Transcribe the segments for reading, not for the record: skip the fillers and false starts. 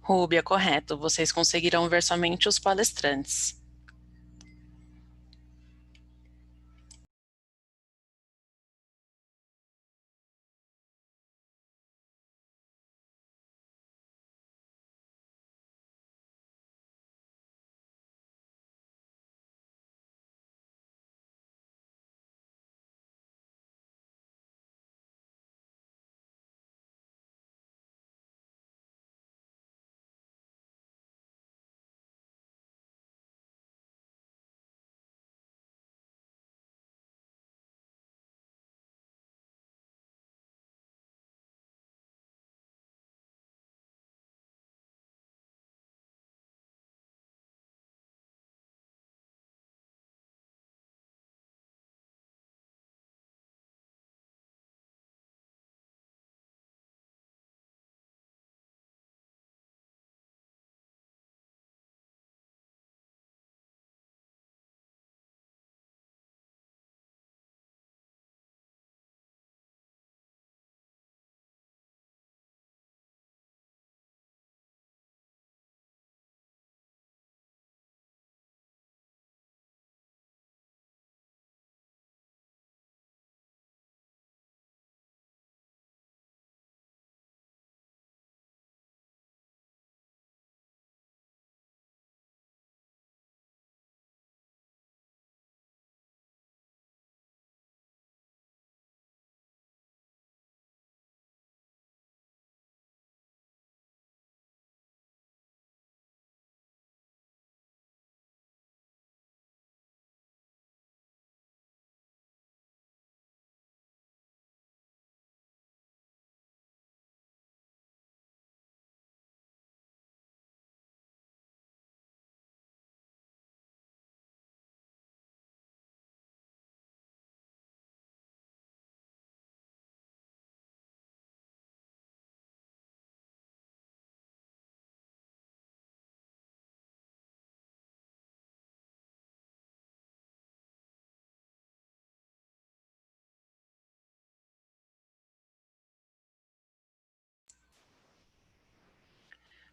Rúbia, correto. Vocês conseguirão ver somente os palestrantes.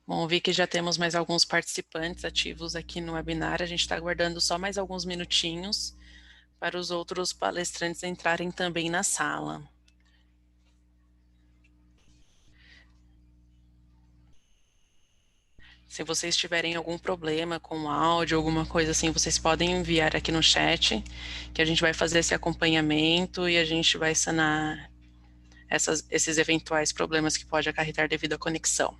Bom, vi que já temos mais alguns participantes ativos aqui no webinar. A gente está aguardando só mais alguns minutinhos para os outros palestrantes entrarem também na sala. Se vocês tiverem algum problema com o áudio, alguma coisa assim, vocês podem enviar aqui no chat, que a gente vai fazer esse acompanhamento e a gente vai sanar esses eventuais problemas que pode acarretar devido à conexão.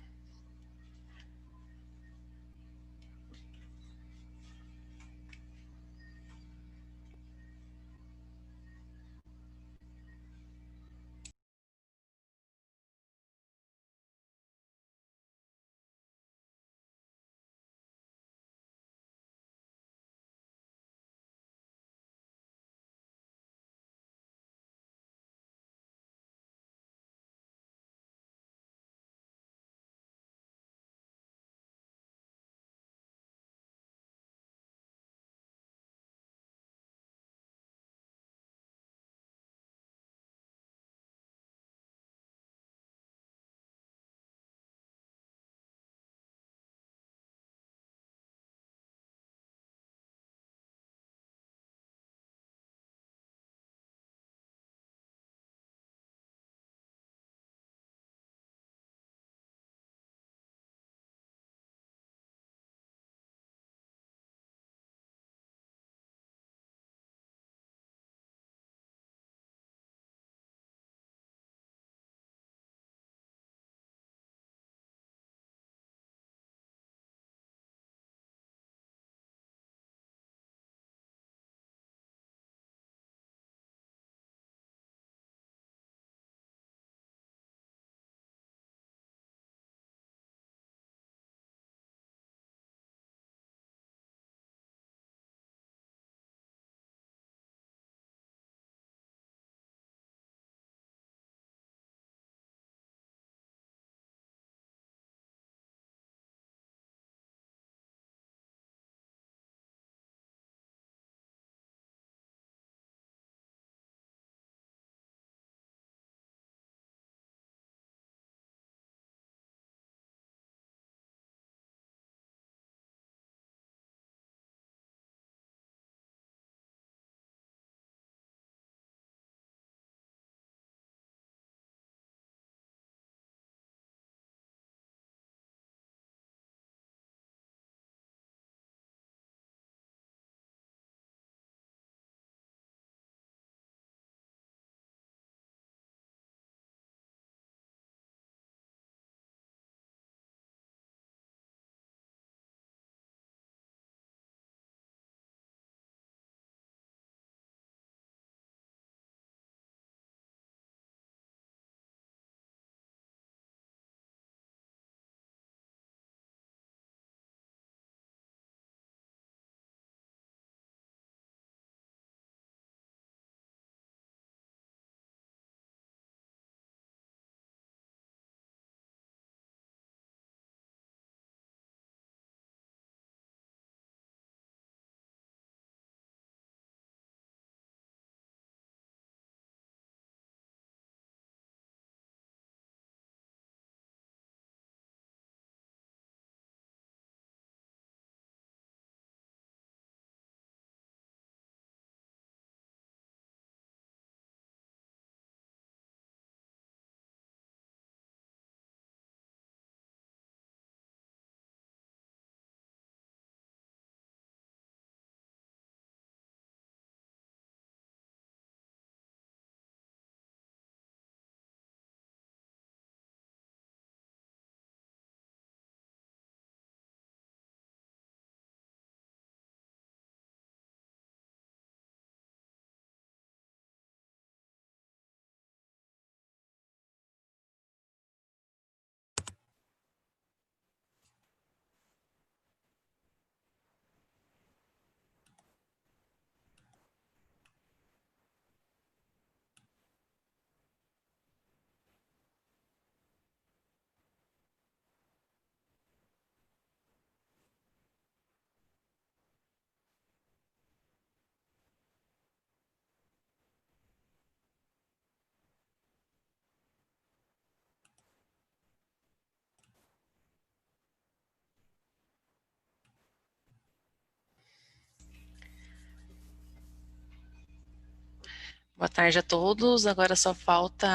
Boa tarde a todos. Agora só falta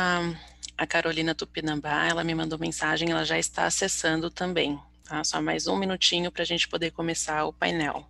a Carolina Tupinambá. Ela me mandou mensagem, ela já está acessando também. Tá? Só mais um minutinho para a gente poder começar o painel.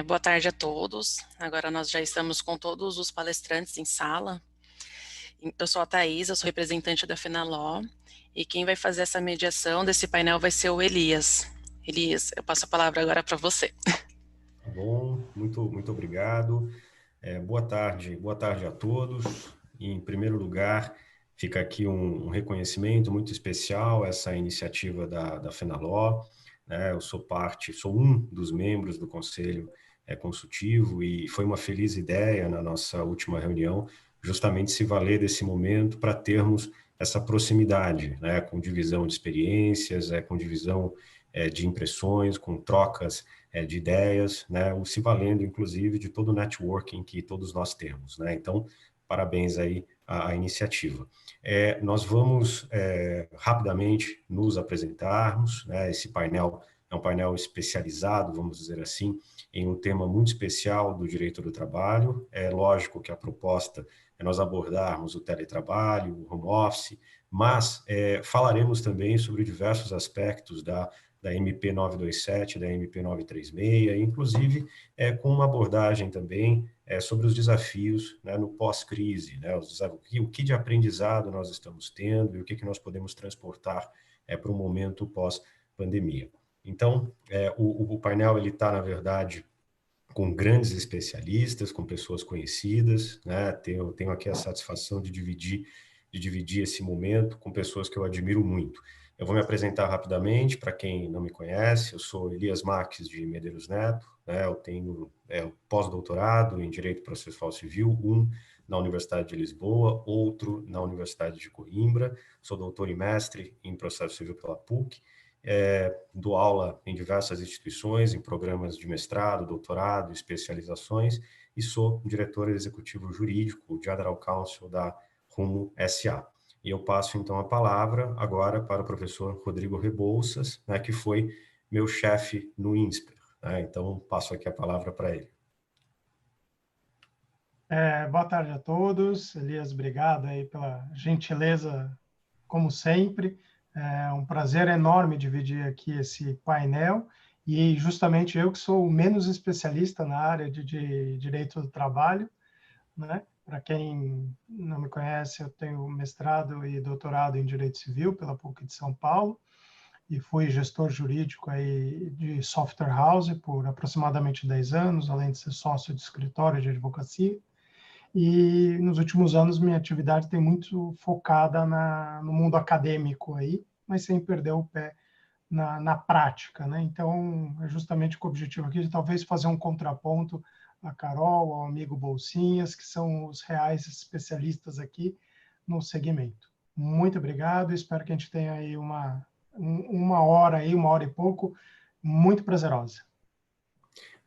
Boa tarde a todos. Agora nós já estamos com todos os palestrantes em sala. Eu sou a Thaís, eu sou representante da Fenaló, e quem vai fazer essa mediação desse painel vai ser o Elias. Elias, eu passo a palavra agora para você. Tá bom, muito obrigado. Boa tarde a todos. E, em primeiro lugar, fica aqui um reconhecimento muito especial a essa iniciativa da Fenaló, né? Eu sou um dos membros do Conselho Consultivo e foi uma feliz ideia na nossa última reunião justamente se valer desse momento para termos essa proximidade, né? Com divisão de experiências, com divisão de impressões, com trocas de ideias, né, ou se valendo, inclusive, de todo o networking que todos nós temos, né? Então, parabéns aí à iniciativa. Nós vamos rapidamente nos apresentarmos, né? Esse painel é um painel especializado, vamos dizer assim, em um tema muito especial do direito do trabalho. É lógico que a proposta é nós abordarmos o teletrabalho, o home office, mas falaremos também sobre diversos aspectos da da MP 927, da MP 936, inclusive com uma abordagem também sobre os desafios, né, no pós-crise, né, o que de aprendizado nós estamos tendo e o que nós podemos transportar para um momento pós-pandemia. Então, o painel ele está, na verdade, com grandes especialistas, com pessoas conhecidas, né? Tenho aqui a satisfação de dividir esse momento com pessoas que eu admiro muito. Eu vou me apresentar rapidamente para quem não me conhece. Eu sou Elias Marques de Medeiros Neto, né? Eu tenho pós-doutorado em Direito Processual Civil, um na Universidade de Lisboa, outro na Universidade de Coimbra. Sou doutor e mestre em Processo Civil pela PUC. Dou aula em diversas instituições, em programas de mestrado, doutorado, especializações, e sou diretor executivo jurídico de General Counsel da Rumo SA. E eu passo, então, a palavra agora para o professor Rodrigo Rebouças, né, que foi meu chefe no INSPER, né? Então, passo aqui a palavra para ele. Boa tarde a todos. Elias, obrigado aí pela gentileza, como sempre. É um prazer enorme dividir aqui esse painel, e justamente eu que sou o menos especialista na área de direito do trabalho, né? Para quem não me conhece, eu tenho mestrado e doutorado em Direito Civil pela PUC de São Paulo, e fui gestor jurídico aí de software house por aproximadamente 10 anos, além de ser sócio de escritório de advocacia. E nos últimos anos minha atividade tem muito focada no mundo acadêmico aí, mas sem perder o pé na prática, né? Então, é justamente com o objetivo aqui de talvez fazer um contraponto a Carol, ao amigo Bolsinhas, que são os reais especialistas aqui no segmento. Muito obrigado, espero que a gente tenha aí uma hora e pouco, muito prazerosa.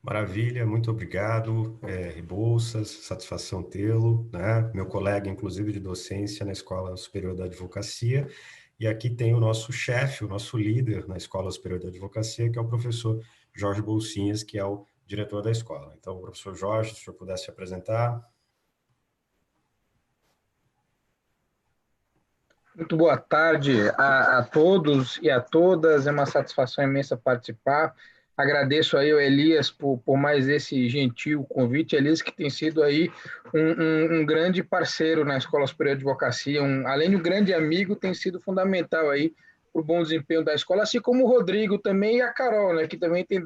Maravilha, muito obrigado, Rebouças, satisfação tê-lo, né? Meu colega, inclusive, de docência na Escola Superior da Advocacia, e aqui tem o nosso chefe, o nosso líder na Escola Superior da Advocacia, que é o professor Jorge Bolsinhas, que é o diretor da escola. Então, professor Jorge, se o senhor pudesse se apresentar. Muito boa tarde a todos e a todas, é uma satisfação imensa participar. Agradeço aí ao Elias por mais esse gentil convite. Elias, que tem sido aí um grande parceiro na Escola Superior de Advocacia, além de um grande amigo, tem sido fundamental aí para o bom desempenho da escola, assim como o Rodrigo também e a Carol, né, que também tem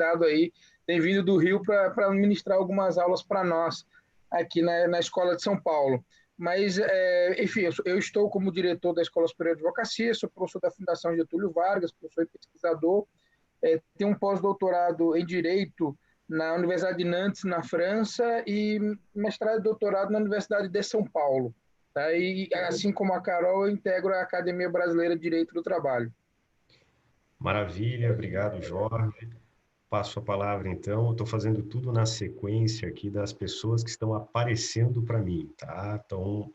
vindo do Rio para ministrar algumas aulas para nós aqui na Escola de São Paulo. Mas, enfim, eu estou como diretor da Escola Superior de Advocacia, sou professor da Fundação Getúlio Vargas, professor e pesquisador, tenho um pós-doutorado em Direito na Universidade de Nantes, na França, e mestrado e doutorado na Universidade de São Paulo. Tá? E, assim como a Carol, eu integro a Academia Brasileira de Direito do Trabalho. Maravilha, obrigado, Jorge. Passo a palavra, então. Eu estou fazendo tudo na sequência aqui das pessoas que estão aparecendo para mim, tá? Então,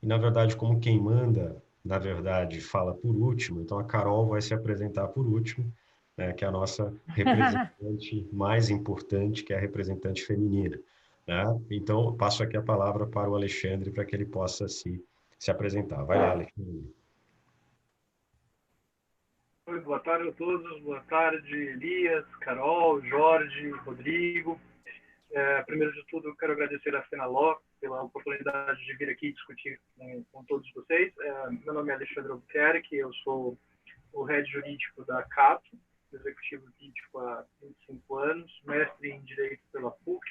e na verdade, como quem manda, na verdade, fala por último, então a Carol vai se apresentar por último, né, que é a nossa representante mais importante, que é a representante feminina, né? Então, eu passo aqui a palavra para o Alexandre para que ele possa se apresentar. Vai lá, Alexandre. Oi, boa tarde a todos, boa tarde Elias, Carol, Jorge, Rodrigo. Primeiro de tudo, eu quero agradecer a Fenaló pela oportunidade de vir aqui discutir com todos vocês. Meu nome é Alexandre Albuquerque, eu sou o head jurídico da CAPO, executivo jurídico há 25 anos, mestre em Direito pela PUC,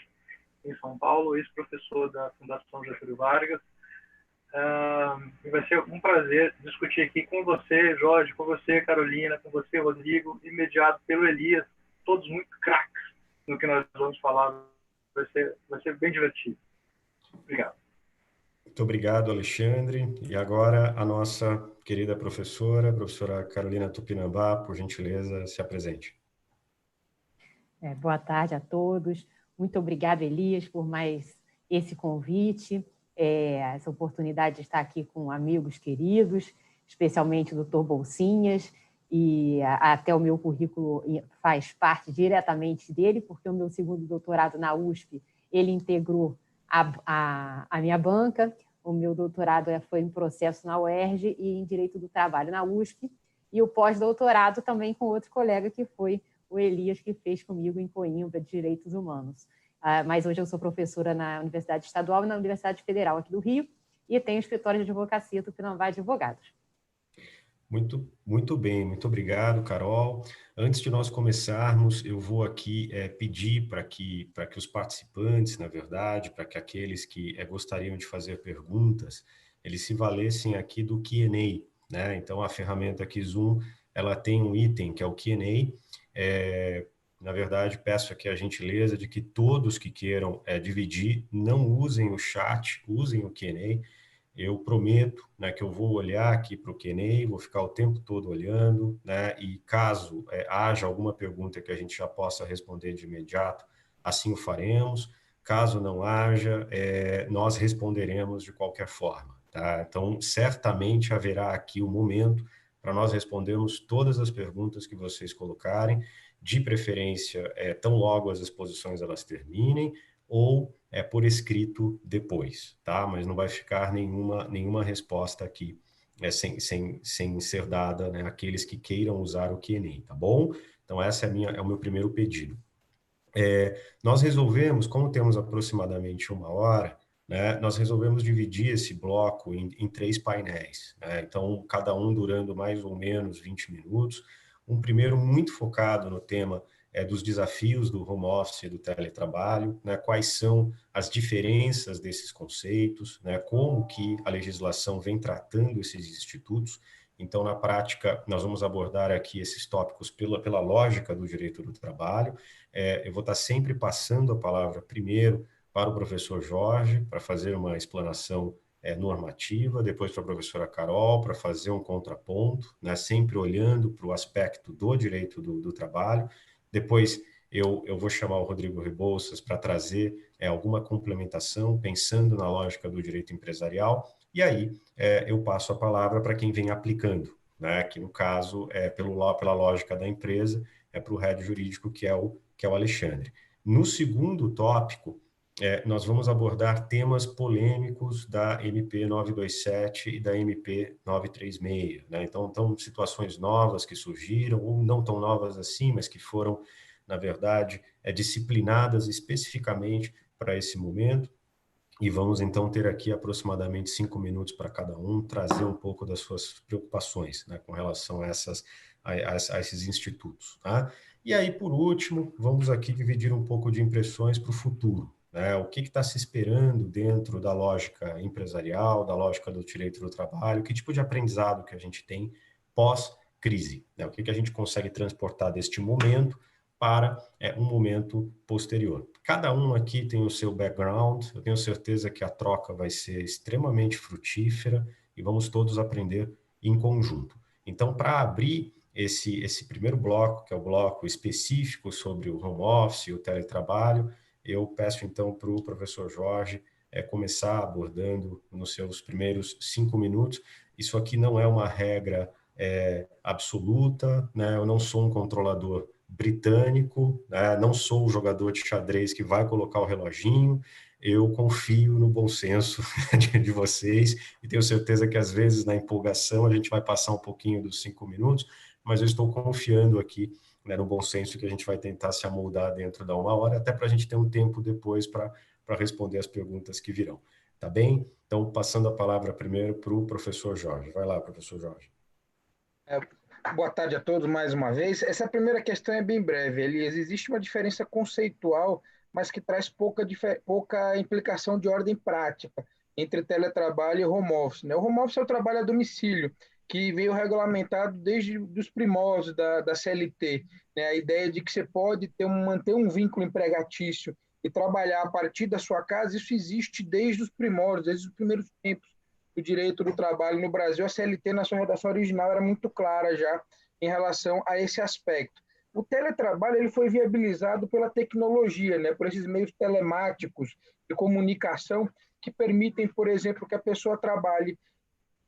em São Paulo, ex-professor da Fundação Getúlio Vargas. E vai ser um prazer discutir aqui com você, Jorge, com você, Carolina, com você, Rodrigo, e mediado pelo Elias, todos muito craques no que nós vamos falar. Vai ser bem divertido. Obrigado. Muito obrigado, Alexandre. E agora a nossa querida professora Carolina Tupinambá, por gentileza, se apresente. Boa tarde a todos. Muito obrigado, Elias, por mais esse convite. Essa oportunidade de estar aqui com amigos queridos, especialmente o Dr. Bolsinhas, e até o meu currículo faz parte diretamente dele, porque o meu segundo doutorado na USP, ele integrou a minha banca. O meu doutorado foi em processo na UERJ e em Direito do Trabalho na USP, e o pós-doutorado também com outro colega, que foi o Elias, que fez comigo em Coimbra, de Direitos Humanos. Mas hoje eu sou professora na Universidade Estadual e na Universidade Federal aqui do Rio, e tenho escritório de advocacia Tupinambá Advogados. Muito bem, muito obrigado, Carol. Antes de nós começarmos, eu vou aqui pedir para que os participantes, na verdade, para que aqueles que gostariam de fazer perguntas, eles se valessem aqui do Q&A, né? Então, a ferramenta aqui Zoom, ela tem um item que é o Q&A. Na verdade, peço aqui a gentileza de que todos que queiram dividir, não usem o chat, usem o Q&A. Eu prometo, né, que eu vou olhar aqui para o Q&A, vou ficar o tempo todo olhando, né, e caso haja alguma pergunta que a gente já possa responder de imediato, assim o faremos. Caso não haja, nós responderemos de qualquer forma, tá? Então, certamente haverá aqui um momento para nós respondermos todas as perguntas que vocês colocarem, de preferência, tão logo as exposições elas terminem, ou por escrito depois, tá? Mas não vai ficar nenhuma resposta aqui sem ser dada, né, àqueles que queiram usar o Q&A, tá bom? Então, esse é o meu primeiro pedido. Nós resolvemos, como temos aproximadamente 1 hora, né, nós resolvemos dividir esse bloco em 3 painéis, né? Então, cada um durando mais ou menos 20 minutos. Um primeiro muito focado no tema dos desafios do home office e do teletrabalho, né? Quais são as diferenças desses conceitos, né? Como que a legislação vem tratando esses institutos. Então, na prática, nós vamos abordar aqui esses tópicos pela lógica do direito do trabalho. Eu vou estar sempre passando a palavra primeiro para o professor Jorge, para fazer uma explanação normativa, depois para a professora Carol, para fazer um contraponto, né? Sempre olhando para o aspecto do direito do trabalho. Depois eu vou chamar o Rodrigo Rebouças para trazer alguma complementação, pensando na lógica do direito empresarial, e aí eu passo a palavra para quem vem aplicando, né? Que no caso, pela lógica da empresa, para o head jurídico, que é o Alexandre. No segundo tópico, nós vamos abordar temas polêmicos da MP 927 e da MP 936, né? Então, situações novas que surgiram, ou não tão novas assim, mas que foram, na verdade, disciplinadas especificamente para esse momento. E vamos, então, ter aqui aproximadamente 5 minutos para cada um trazer um pouco das suas preocupações, né, com relação a esses institutos, tá? E aí, por último, vamos aqui dividir um pouco de impressões para o futuro, né? O que está se esperando dentro da lógica empresarial, da lógica do direito do trabalho, que tipo de aprendizado que a gente tem pós-crise, né? O que a gente consegue transportar deste momento para um momento posterior. Cada um aqui tem o seu background, eu tenho certeza que a troca vai ser extremamente frutífera e vamos todos aprender em conjunto. Então, para abrir esse primeiro bloco, que é o bloco específico sobre o home office e o teletrabalho, eu peço então para o professor Jorge começar abordando nos seus primeiros 5 minutos. Isso aqui não é uma regra absoluta, né? Eu não sou um controlador britânico, né? Não sou o jogador de xadrez que vai colocar o reloginho. Eu confio no bom senso de vocês e tenho certeza que às vezes na empolgação a gente vai passar um pouquinho dos 5 minutos, mas eu estou confiando aqui, né, no bom senso que a gente vai tentar se amoldar dentro da 1 hora, até para a gente ter um tempo depois para responder as perguntas que virão. Tá bem? Então, passando a palavra primeiro para o professor Jorge. Vai lá, professor Jorge. Boa tarde a todos mais uma vez. Essa primeira questão é bem breve, Elias. Existe uma diferença conceitual, mas que traz pouca implicação de ordem prática entre teletrabalho e home office, né? O home office é o trabalho a domicílio, que veio regulamentado desde os primórdios da CLT, né? A ideia de que você pode manter um vínculo empregatício e trabalhar a partir da sua casa, isso existe desde os primórdios, desde os primeiros tempos do direito do trabalho no Brasil. A CLT, na sua redação original, era muito clara já em relação a esse aspecto. O teletrabalho ele foi viabilizado pela tecnologia, né, por esses meios telemáticos de comunicação que permitem, por exemplo, que a pessoa trabalhe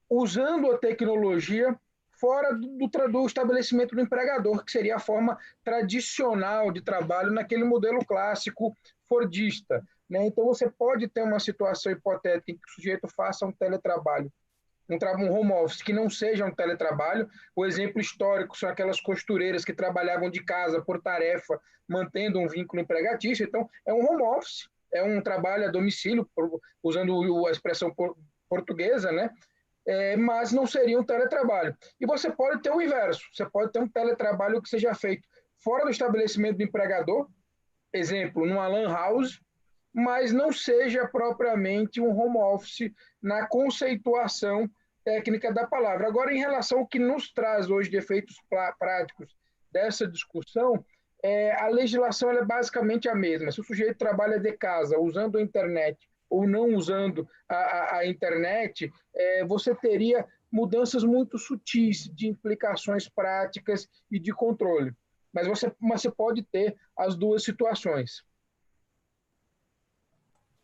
usando a tecnologia fora do estabelecimento do empregador, que seria a forma tradicional de trabalho naquele modelo clássico fordista, né? Então, você pode ter uma situação hipotética em que o sujeito faça um teletrabalho um home office que não seja um teletrabalho. O exemplo histórico são aquelas costureiras que trabalhavam de casa por tarefa, mantendo um vínculo empregatício. Então, é um home office, é um trabalho a domicílio, usando a expressão portuguesa, né? Mas não seria um teletrabalho. E você pode ter o inverso, você pode ter um teletrabalho que seja feito fora do estabelecimento do empregador, exemplo, numa lan house, mas não seja propriamente um home office na conceituação técnica da palavra. Agora, em relação ao que nos traz hoje de efeitos práticos dessa discussão, a legislação é basicamente a mesma. Se o sujeito trabalha de casa usando a internet ou não usando a internet, você teria mudanças muito sutis de implicações práticas e de controle. Mas você pode ter as duas situações.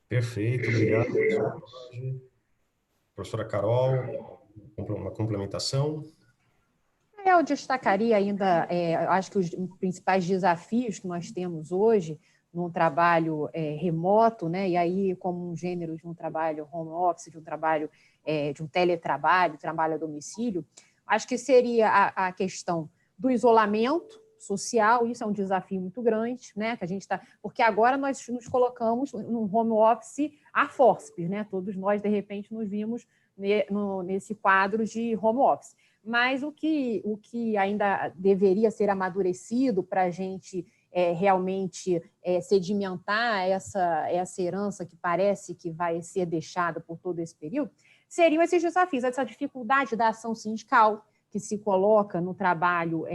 Perfeito, obrigado. Professora Carol, uma complementação? Eu destacaria ainda, acho que os principais desafios que nós temos hoje num trabalho remoto, né? E aí como um gênero de um trabalho home office, de um trabalho de um teletrabalho, trabalho a domicílio, acho que seria a questão do isolamento social. Isso é um desafio muito grande, né? Que a gente porque agora nós nos colocamos num home office a forceps, né? Todos nós de repente nos vimos nesse quadro de home office. Mas o que ainda deveria ser amadurecido para a gente realmente sedimentar essa herança que parece que vai ser deixada por todo esse período, seriam esses desafios, essa dificuldade da ação sindical que se coloca no trabalho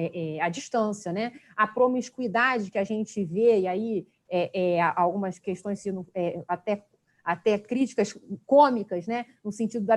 à distância, né? A promiscuidade que a gente vê, e aí algumas questões sendo até críticas cômicas, né, no sentido da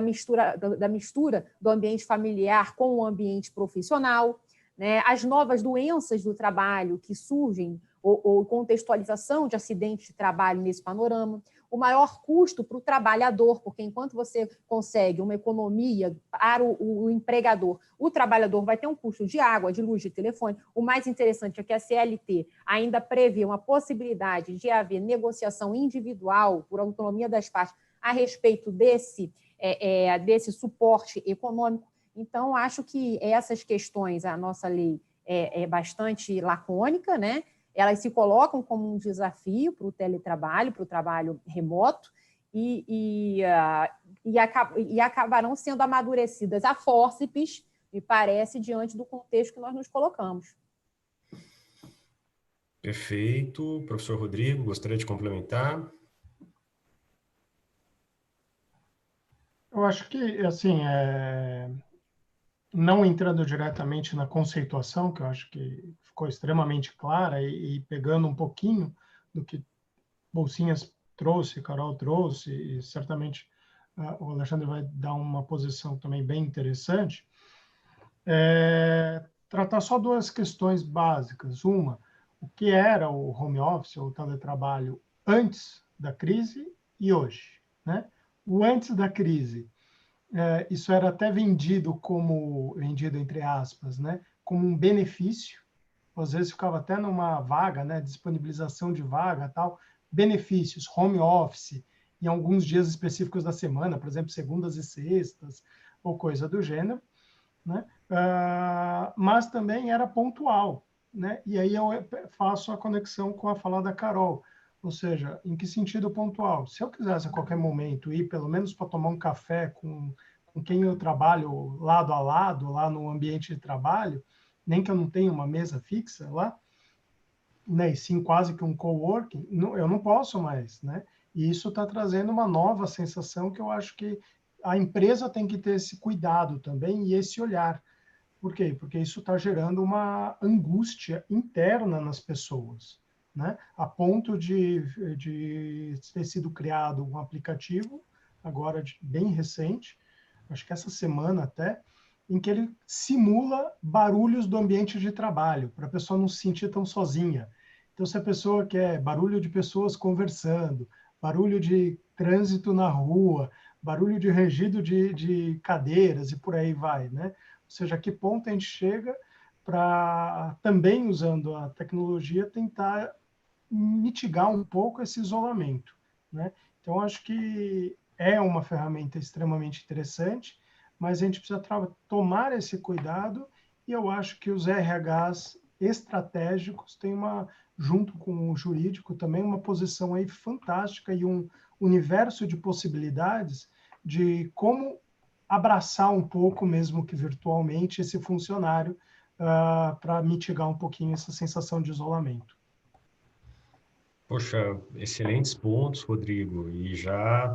mistura do ambiente familiar com o ambiente profissional, né, as novas doenças do trabalho que surgem, ou contextualização de acidentes de trabalho nesse panorama, o maior custo para o trabalhador, porque enquanto você consegue uma economia para o empregador, o trabalhador vai ter um custo de água, de luz, de telefone. O mais interessante é que a CLT ainda prevê uma possibilidade de haver negociação individual por autonomia das partes a respeito desse suporte econômico. Então, acho que essas questões, a nossa lei é bastante lacônica, né? Elas se colocam como um desafio para o teletrabalho, para o trabalho remoto, e acabarão sendo amadurecidas a fórceps, me parece, diante do contexto que nós nos colocamos. Perfeito. Professor Rodrigo, gostaria de complementar? Eu acho que, assim, não entrando diretamente na conceituação, que eu acho que ficou extremamente clara, e pegando um pouquinho do que Bolsinhas trouxe, Carol trouxe, e certamente o Alexandre vai dar uma posição também bem interessante, tratar só duas questões básicas. Uma, o que era o home office, ou o teletrabalho, antes da crise e hoje, né? O antes da crise, isso era até vendido entre aspas, né, como um benefício. Às vezes ficava até numa vaga, né, disponibilização de vaga, tal, benefícios, home office, em alguns dias específicos da semana, por exemplo, segundas e sextas, ou coisa do gênero, né? Mas também era pontual, né? E aí eu faço a conexão com a fala da Carol, ou seja, em que sentido pontual? Se eu quisesse a qualquer momento ir, pelo menos para tomar um café com quem eu trabalho lado a lado, lá no ambiente de trabalho, nem que eu não tenha uma mesa fixa lá, né, e sim quase que um coworking, eu não posso mais, né? E isso está trazendo uma nova sensação que eu acho que a empresa tem que ter esse cuidado também e esse olhar. Por quê? Porque isso está gerando uma angústia interna nas pessoas, né? A ponto de ter sido criado um aplicativo, agora bem recente, acho que essa semana até, em que ele simula barulhos do ambiente de trabalho, para a pessoa não se sentir tão sozinha. Então, se a pessoa quer barulho de pessoas conversando, barulho de trânsito na rua, barulho de rangido de cadeiras e por aí vai, né? Ou seja, a que ponto a gente chega para, também usando a tecnologia, tentar mitigar um pouco esse isolamento, né? Então, acho que é uma ferramenta extremamente interessante, mas a gente precisa tomar esse cuidado, e eu acho que os RHs estratégicos têm junto com o jurídico também, uma posição aí fantástica e um universo de possibilidades de como abraçar um pouco, mesmo que virtualmente, esse funcionário para mitigar um pouquinho essa sensação de isolamento. Poxa, excelentes pontos, Rodrigo. E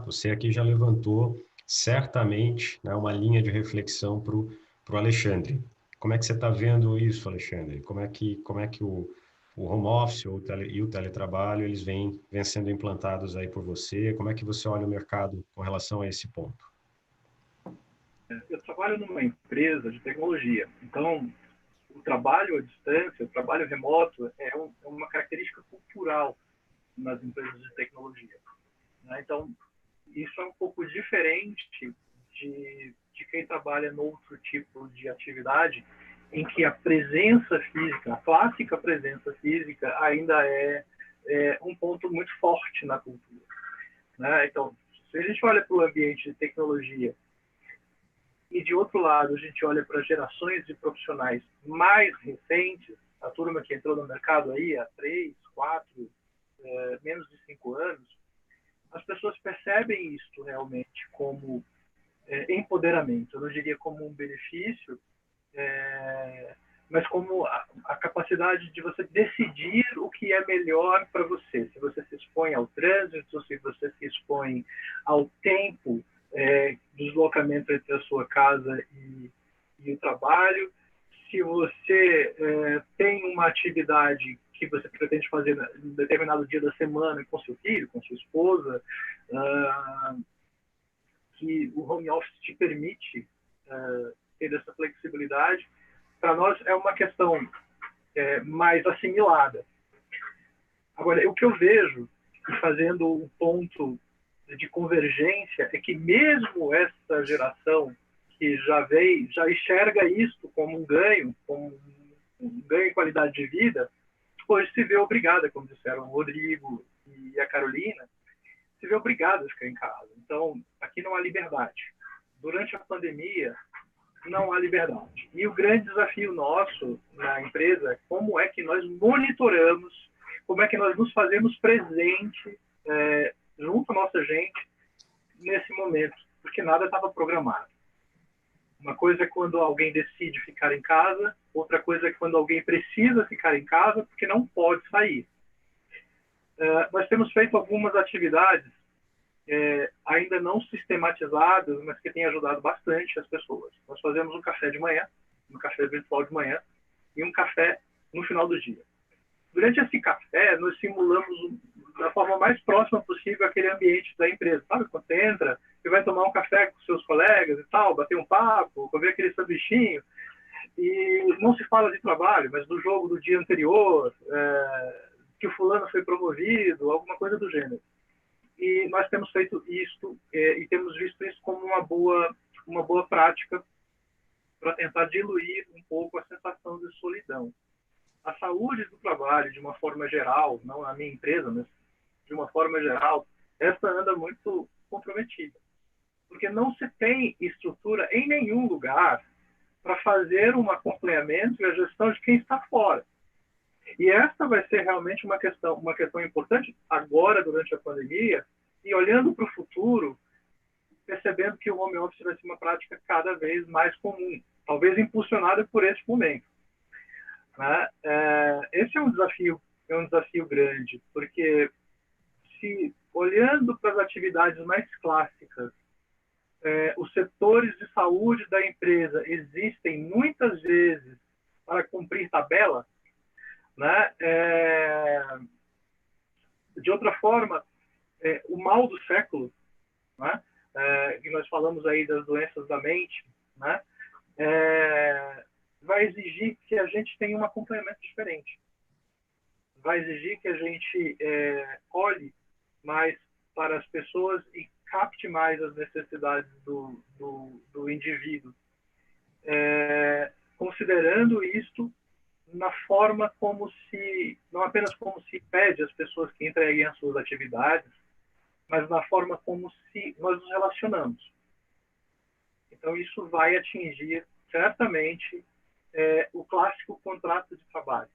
você aqui já levantou certamente, né, uma linha de reflexão para o Alexandre. Como é que você está vendo isso, Alexandre? Como é que o home office e o teletrabalho eles vêm sendo implantados aí por você? Como é que você olha o mercado com relação a esse ponto? Eu trabalho numa empresa de tecnologia, então o trabalho à distância, o trabalho remoto é uma característica cultural nas empresas de tecnologia, né? Então, isso é um pouco diferente de quem trabalha no outro tipo de atividade, em que a presença física, a clássica presença física, ainda é um ponto muito forte na cultura, né? Então, se a gente olha para o ambiente de tecnologia e, de outro lado, a gente olha para gerações de profissionais mais recentes, a turma que entrou no mercado aí há 3, 4, menos de 5 anos, as pessoas percebem isso realmente como empoderamento. Eu não diria como um benefício, mas como a capacidade de você decidir o que é melhor para você. Se você se expõe ao trânsito, se você se expõe ao tempo de deslocamento entre a sua casa e o trabalho, se você tem uma atividade que você pretende fazer em um determinado dia da semana com seu filho, com sua esposa, que o home office te permite ter essa flexibilidade, para nós é uma questão mais assimilada. Agora, o que eu vejo, fazendo um ponto de convergência, é que mesmo essa geração que já enxerga isso como um ganho em qualidade de vida, hoje se vê obrigada, como disseram o Rodrigo e a Carolina, se vê obrigada a ficar em casa. Então, aqui não há liberdade. Durante a pandemia, não há liberdade. E o grande desafio nosso na empresa é como é que nós monitoramos, como é que nós nos fazemos presente junto à nossa gente nesse momento, porque nada estava programado. Uma coisa é quando alguém decide ficar em casa, outra coisa é quando alguém precisa ficar em casa porque não pode sair. Nós temos feito algumas atividades ainda não sistematizadas, mas que têm ajudado bastante as pessoas. Nós fazemos um café de manhã, um café virtual de manhã, e um café no final do dia. Durante esse café, nós simulamos da forma mais próxima possível aquele ambiente da empresa. Sabe, quando você entra, você vai tomar um café com seus colegas e tal, bater um papo, comer aquele sanduichinho, e não se fala de trabalho, mas do jogo do dia anterior, que o fulano foi promovido, alguma coisa do gênero. E nós temos feito isso e temos visto isso como uma boa prática para tentar diluir um pouco a sensação de solidão. A saúde do trabalho, de uma forma geral, não a minha empresa, mas de uma forma geral, essa anda muito comprometida. Porque não se tem estrutura em nenhum lugar para fazer um acompanhamento e a gestão de quem está fora. E essa vai ser realmente uma questão importante agora, durante a pandemia, e olhando para o futuro, percebendo que o home office vai ser uma prática cada vez mais comum, talvez impulsionada por esse momento. Né? Esse é um desafio grande, porque se olhando para as atividades mais clássicas, os setores de saúde da empresa existem muitas vezes para cumprir tabela, né? De outra forma, o mal do século, né? Que nós falamos aí das doenças da mente, né? Vai exigir que a gente tenha um acompanhamento diferente. Vai exigir que a gente olhe mais para as pessoas e capte mais as necessidades do indivíduo. Considerando isto na forma não apenas como se pede às pessoas que entreguem as suas atividades, mas na forma como nós nos relacionamos. Então, isso vai atingir certamente o clássico contrato de trabalho.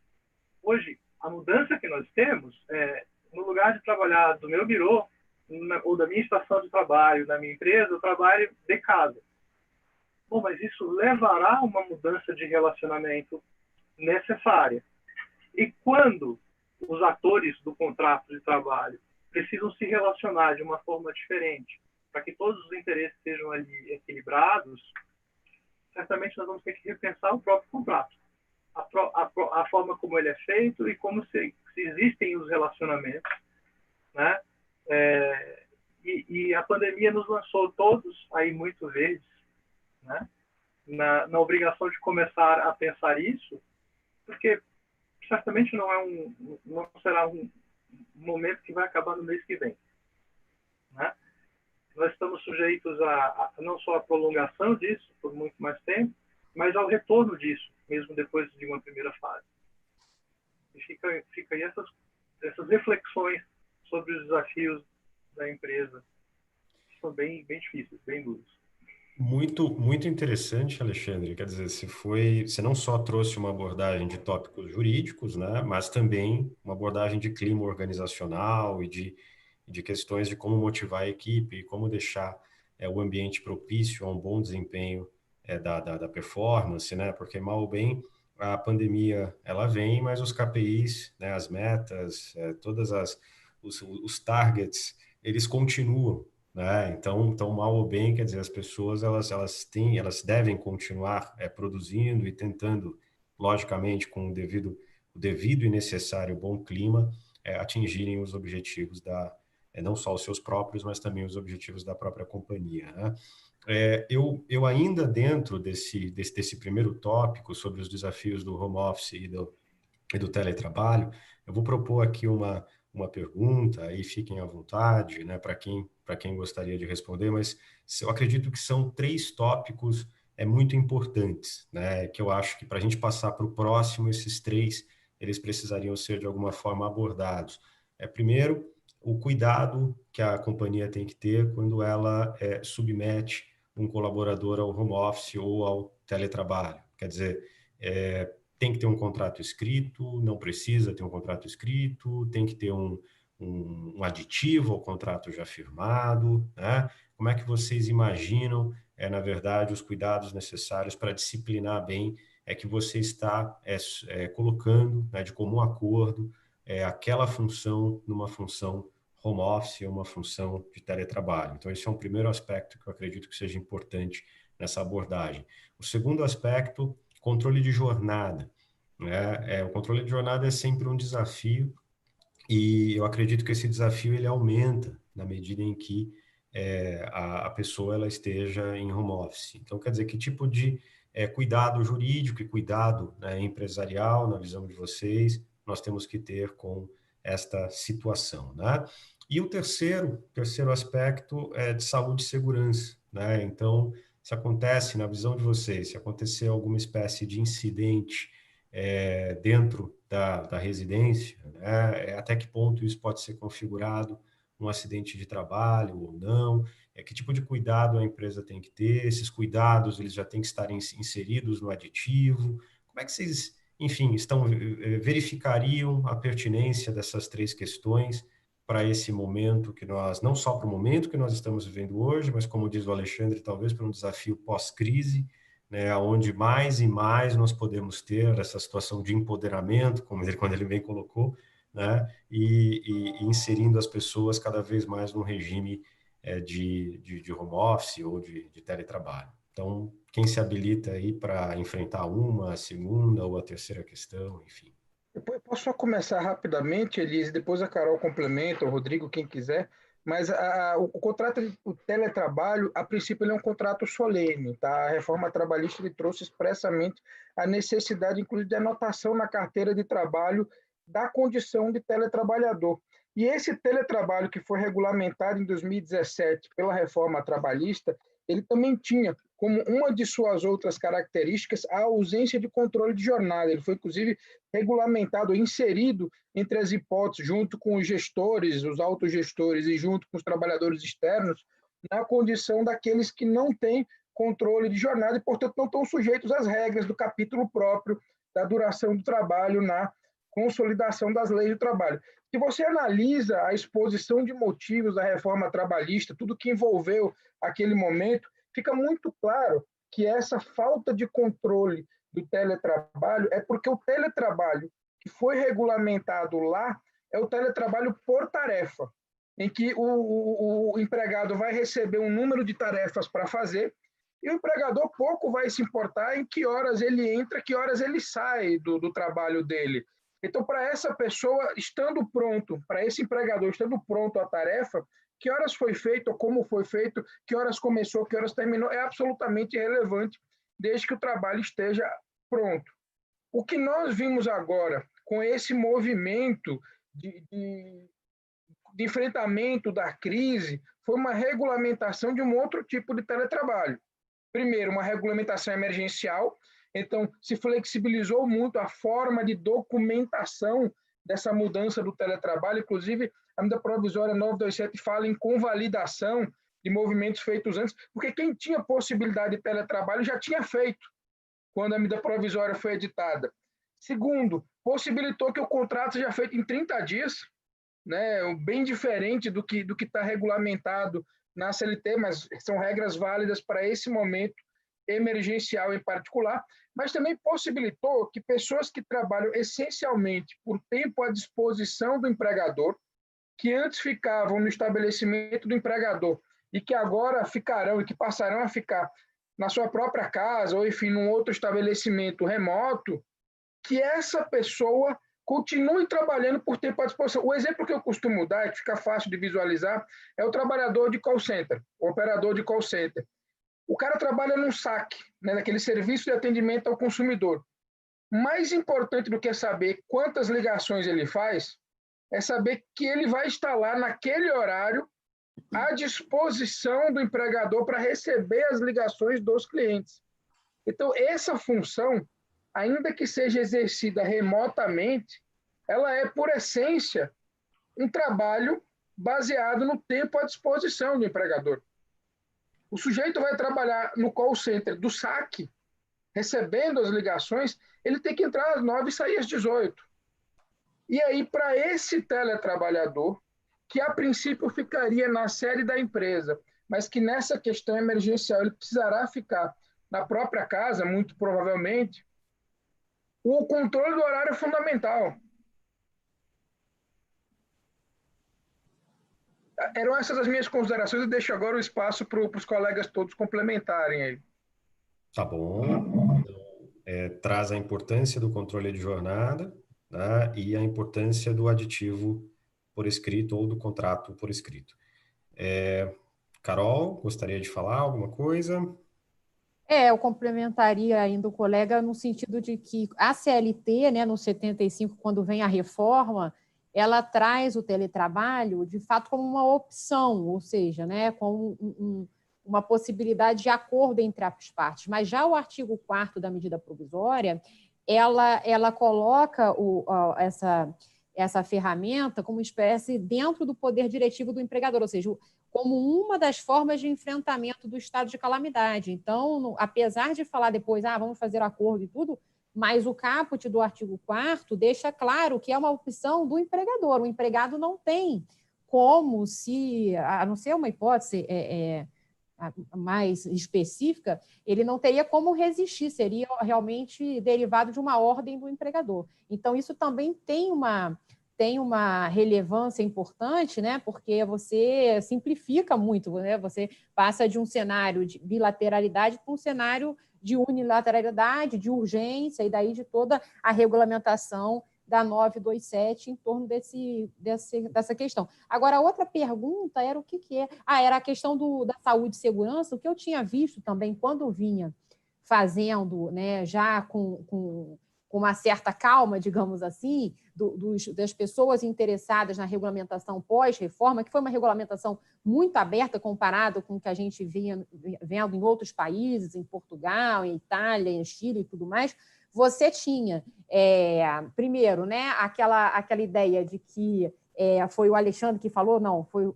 Hoje, a mudança que nós temos é, no lugar de trabalhar do meu birô, ou da minha estação de trabalho, da minha empresa, eu trabalho de casa. Bom, mas isso levará a uma mudança de relacionamento necessária. E quando os atores do contrato de trabalho precisam se relacionar de uma forma diferente, para que todos os interesses sejam ali equilibrados, certamente nós vamos ter que repensar o próprio contrato. A forma como ele é feito e como se existem os relacionamentos, né? E a pandemia nos lançou todos aí muito verdes, né? Na obrigação de começar a pensar isso, porque certamente não será um momento que vai acabar no mês que vem, né? Nós estamos sujeitos a não só a prolongação disso por muito mais tempo, mas ao retorno disso, mesmo depois de uma primeira fase. E fica aí essas reflexões sobre os desafios da empresa, que são bem difíceis, bem duros. Muito interessante, Alexandre. Quer dizer, você não só trouxe uma abordagem de tópicos jurídicos, né, mas também uma abordagem de clima organizacional e de questões de como motivar a equipe, como deixar o ambiente propício a um bom desempenho da performance, né? Porque mal ou bem a pandemia ela vem, mas os KPIs, né, as metas, os targets, eles continuam, né? Então mal ou bem, quer dizer, as pessoas elas devem continuar produzindo e tentando, logicamente, com o devido e necessário bom clima, atingirem os objetivos não só os seus próprios, mas também os objetivos da própria companhia, né? Eu ainda dentro desse primeiro tópico sobre os desafios do home office e do teletrabalho, eu vou propor aqui uma pergunta, e fiquem à vontade, né, para quem gostaria de responder, mas eu acredito que são 3 tópicos muito importantes, né, que eu acho que para a gente passar para o próximo, esses 3, eles precisariam ser de alguma forma abordados. Primeiro, o cuidado que a companhia tem que ter quando ela submete um colaborador ao home office ou ao teletrabalho. Quer dizer, tem que ter um contrato escrito, não precisa ter um contrato escrito, tem que ter um aditivo ao contrato já firmado, né? Como é que vocês imaginam, na verdade, os cuidados necessários para disciplinar bem que você está colocando, né, de comum acordo aquela função numa função home office ou uma função de teletrabalho. Então, esse é um primeiro aspecto que eu acredito que seja importante nessa abordagem. O segundo aspecto, controle de jornada, né? O controle de jornada é sempre um desafio e eu acredito que esse desafio ele aumenta na medida em que a pessoa ela esteja em home office. Então, quer dizer, que tipo de cuidado jurídico e cuidado, né, empresarial, na visão de vocês, nós temos que ter com esta situação, né? E o terceiro aspecto é de saúde e segurança, né? Então, se acontece, na visão de vocês, se acontecer alguma espécie de incidente dentro da residência, né, até que ponto isso pode ser configurado um acidente de trabalho ou não, que tipo de cuidado a empresa tem que ter, esses cuidados eles já têm que estar inseridos no aditivo, como é que vocês, enfim, verificariam a pertinência dessas 3 questões para esse momento que nós, não só para o momento que nós estamos vivendo hoje, mas como diz o Alexandre, talvez para um desafio pós-crise, né, onde mais e mais nós podemos ter essa situação de empoderamento, quando ele bem colocou, né, e inserindo as pessoas cada vez mais num regime de home office ou de teletrabalho. Então, quem se habilita aí para enfrentar a segunda ou a terceira questão, enfim. Eu posso só começar rapidamente, Elise, depois a Carol complementa, o Rodrigo, quem quiser, mas o contrato de teletrabalho, a princípio, ele é um contrato solene, tá? A reforma trabalhista ele trouxe expressamente a necessidade, inclusive, de anotação na carteira de trabalho da condição de teletrabalhador. E esse teletrabalho que foi regulamentado em 2017 pela reforma trabalhista, ele também tinha como uma de suas outras características a ausência de controle de jornada. Ele foi, inclusive, regulamentado, inserido entre as hipóteses, junto com os gestores, os autogestores e junto com os trabalhadores externos, na condição daqueles que não têm controle de jornada e, portanto, não estão sujeitos às regras do capítulo próprio da duração do trabalho na consolidação das leis do trabalho. Se você analisa a exposição de motivos da reforma trabalhista, tudo que envolveu aquele momento, fica muito claro que essa falta de controle do teletrabalho é porque o teletrabalho que foi regulamentado lá é o teletrabalho por tarefa, em que o empregado vai receber um número de tarefas para fazer e o empregador pouco vai se importar em que horas ele entra, que horas ele sai do trabalho dele. Então, para essa pessoa, estando pronto, para esse empregador, estando pronto a tarefa, que horas foi feito, como foi feito, que horas começou, que horas terminou, é absolutamente irrelevante, desde que o trabalho esteja pronto. O que nós vimos agora, com esse movimento de enfrentamento da crise, foi uma regulamentação de um outro tipo de teletrabalho. Primeiro, uma regulamentação emergencial, então se flexibilizou muito a forma de documentação dessa mudança do teletrabalho, inclusive a medida provisória 927 fala em convalidação de movimentos feitos antes, porque quem tinha possibilidade de teletrabalho já tinha feito quando a medida provisória foi editada. Segundo, possibilitou que o contrato seja feito em 30 dias, né, bem diferente do que está regulamentado na CLT, mas são regras válidas para esse momento emergencial em particular, mas também possibilitou que pessoas que trabalham essencialmente por tempo à disposição do empregador, que antes ficavam no estabelecimento do empregador e que agora ficarão e que passarão a ficar na sua própria casa ou, enfim, num outro estabelecimento remoto, que essa pessoa continue trabalhando por tempo à disposição. O exemplo que eu costumo dar, que fica fácil de visualizar, é o trabalhador de call center, o operador de call center. O cara trabalha num saque, né, naquele serviço de atendimento ao consumidor. Mais importante do que saber quantas ligações ele faz, é saber que ele vai estar lá naquele horário à disposição do empregador para receber as ligações dos clientes. Então, essa função, ainda que seja exercida remotamente, ela é, por essência, um trabalho baseado no tempo à disposição do empregador. O sujeito vai trabalhar no call center do saque, recebendo as ligações, ele tem que entrar às 9 e sair às 18. E aí, para esse teletrabalhador, que a princípio ficaria na sede da empresa, mas que nessa questão emergencial ele precisará ficar na própria casa, muito provavelmente, o controle do horário é fundamental. Eram essas as minhas considerações e deixo agora o espaço para os colegas todos complementarem aí. Tá bom. Então, traz a importância do controle de jornada, né, e a importância do aditivo por escrito ou do contrato por escrito. Carol, gostaria de falar alguma coisa? Eu complementaria ainda o colega no sentido de que a CLT, né, no 75, quando vem a reforma, ela traz o teletrabalho, de fato, como uma opção, ou seja, né, como uma possibilidade de acordo entre as partes. Mas já o artigo 4º da medida provisória, ela coloca essa ferramenta como espécie dentro do poder diretivo do empregador, ou seja, como uma das formas de enfrentamento do estado de calamidade. Então, apesar de falar depois, vamos fazer acordo e tudo, mas o caput do artigo 4º deixa claro que é uma opção do empregador. O empregado não tem como a não ser uma hipótese mais específica, ele não teria como resistir, seria realmente derivado de uma ordem do empregador. Então, isso também tem uma relevância importante, né? Porque você simplifica muito, né? Você passa de um cenário de bilateralidade para um cenário de unilateralidade, de urgência, e daí de toda a regulamentação da 927 em torno dessa questão. Agora, a outra pergunta era o que é? Era a questão da saúde e segurança, o que eu tinha visto também quando vinha fazendo, né, já com uma certa calma, digamos assim, das pessoas interessadas na regulamentação pós-reforma, que foi uma regulamentação muito aberta comparado com o que a gente vinha vendo em outros países, em Portugal, em Itália, em Chile e tudo mais. Você tinha, primeiro, né, aquela ideia de que foi o Alexandre que falou, não, foi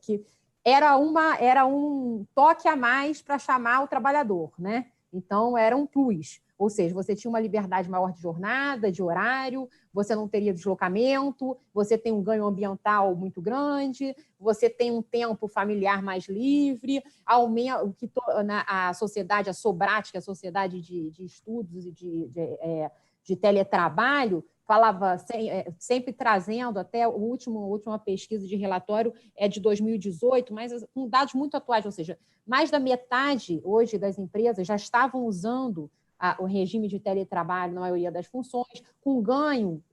que era um toque a mais para chamar o trabalhador, né? Então, era um plus. Ou seja, você tinha uma liberdade maior de jornada, de horário, você não teria deslocamento, você tem um ganho ambiental muito grande, você tem um tempo familiar mais livre, aumenta o que a sociedade, a SOBRAT, que é a Sociedade de Estudos e de Teletrabalho, falava sempre trazendo, até a última pesquisa de relatório é de 2018, mas com dados muito atuais, ou seja, mais da metade hoje das empresas já estavam usando o regime de teletrabalho na maioria das funções, com ganho,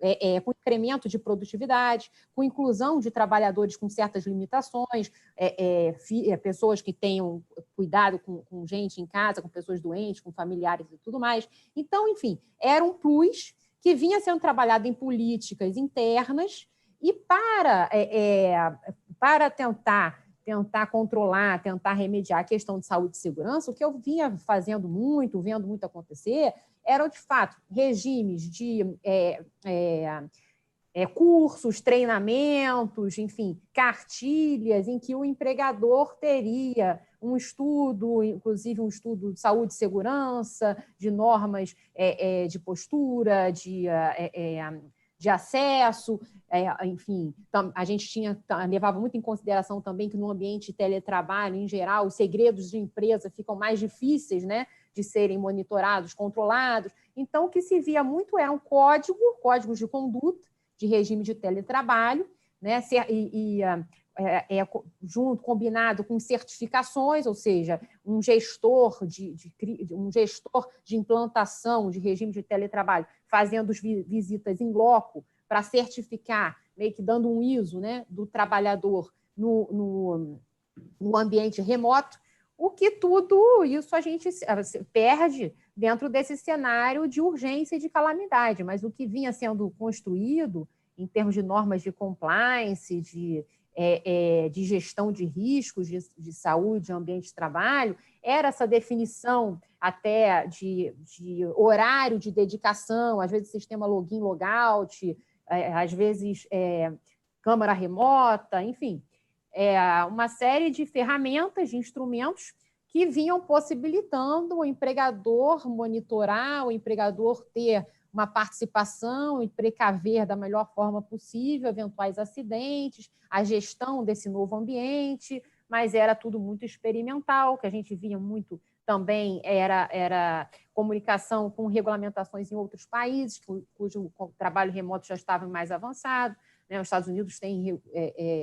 com incremento de produtividade, com inclusão de trabalhadores com certas limitações, pessoas que tenham cuidado com gente em casa, com pessoas doentes, com familiares e tudo mais. Então, enfim, era um plus que vinha sendo trabalhado em políticas internas e para tentar controlar, tentar remediar a questão de saúde e segurança, o que eu vinha vendo muito acontecer, eram, de fato, regimes de cursos, treinamentos, enfim, cartilhas, em que o empregador teria um estudo, inclusive um estudo de saúde e segurança, de normas de postura, de acesso, enfim, a gente levava muito em consideração também que no ambiente de teletrabalho, em geral, os segredos de empresa ficam mais difíceis, né, de serem monitorados, controlados. Então, o que se via muito eram códigos de conduta de regime de teletrabalho, né, junto, combinado com certificações, ou seja, um gestor de implantação de regime de teletrabalho, fazendo visitas in loco para certificar, meio que dando um ISO, né, do trabalhador no ambiente remoto, o que tudo isso a gente perde dentro desse cenário de urgência e de calamidade, mas o que vinha sendo construído em termos de normas de compliance, de gestão de riscos de saúde, de ambiente de trabalho, era essa definição até de horário de dedicação, às vezes sistema login, logout, às vezes câmara remota, enfim, uma série de ferramentas, de instrumentos que vinham possibilitando o empregador monitorar, o empregador ter uma participação e precaver da melhor forma possível eventuais acidentes, a gestão desse novo ambiente, mas era tudo muito experimental, que a gente via muito também era comunicação com regulamentações em outros países, cujo trabalho remoto já estava mais avançado, né? Os Estados Unidos têm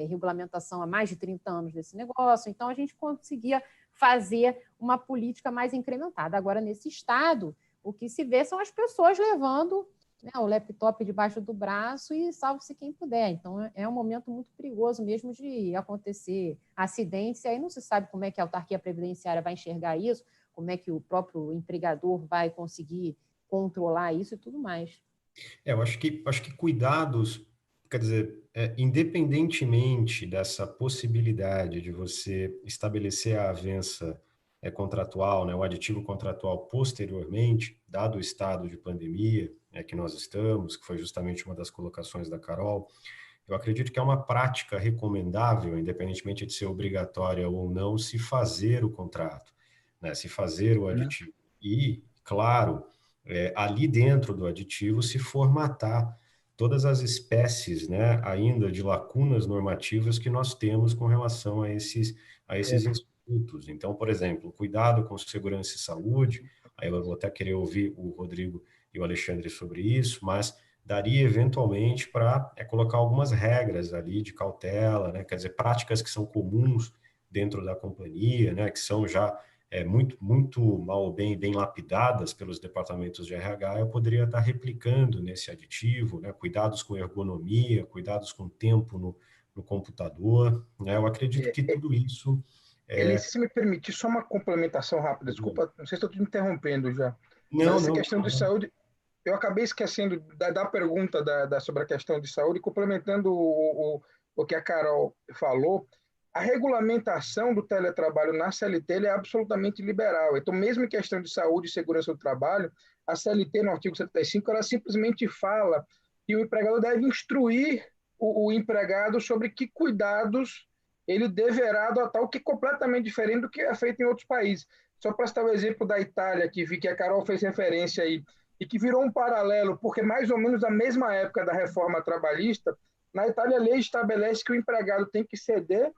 regulamentação há mais de 30 anos desse negócio, então a gente conseguia fazer uma política mais incrementada. Agora, nesse estado, o que se vê são as pessoas levando, né, o laptop debaixo do braço e salve-se quem puder. Então, é um momento muito perigoso mesmo de acontecer acidentes, e aí não se sabe como é que a autarquia previdenciária vai enxergar isso, como é que o próprio empregador vai conseguir controlar isso e tudo mais. Eu acho que cuidados, quer dizer, independentemente dessa possibilidade de você estabelecer a avença contratual, né, o aditivo contratual posteriormente, dado o estado de pandemia que nós estamos, que foi justamente uma das colocações da Carol, eu acredito que é uma prática recomendável, independentemente de ser obrigatória ou não, se fazer o contrato, né, se fazer o aditivo. E, claro, ali dentro do aditivo se formatar todas as espécies, né, ainda de lacunas normativas que nós temos com relação a esses institutos. Então, por exemplo, cuidado com segurança e saúde, aí eu vou até querer ouvir o Rodrigo e o Alexandre sobre isso, mas daria eventualmente para colocar algumas regras ali de cautela, né, quer dizer, práticas que são comuns dentro da companhia, né, que são já muito mal ou bem lapidadas pelos departamentos de RH, eu poderia estar replicando nesse aditivo, né, cuidados com ergonomia, cuidados com tempo no computador, né, eu acredito que tudo isso... Se me permitir, só uma complementação rápida, desculpa, não sei se estou te interrompendo já, mas essa questão de saúde, eu acabei esquecendo da pergunta sobre a questão de saúde, complementando o que a Carol falou, a regulamentação do teletrabalho na CLT é absolutamente liberal. Então, mesmo em questão de saúde e segurança do trabalho, a CLT, no artigo 75, ela simplesmente fala que o empregador deve instruir o empregado sobre que cuidados ele deverá adotar o que é completamente diferente do que é feito em outros países. Só para citar o exemplo da Itália, que a Carol fez referência aí, e que virou um paralelo, porque mais ou menos na mesma época da reforma trabalhista, na Itália a lei estabelece que o empregado tem que ceder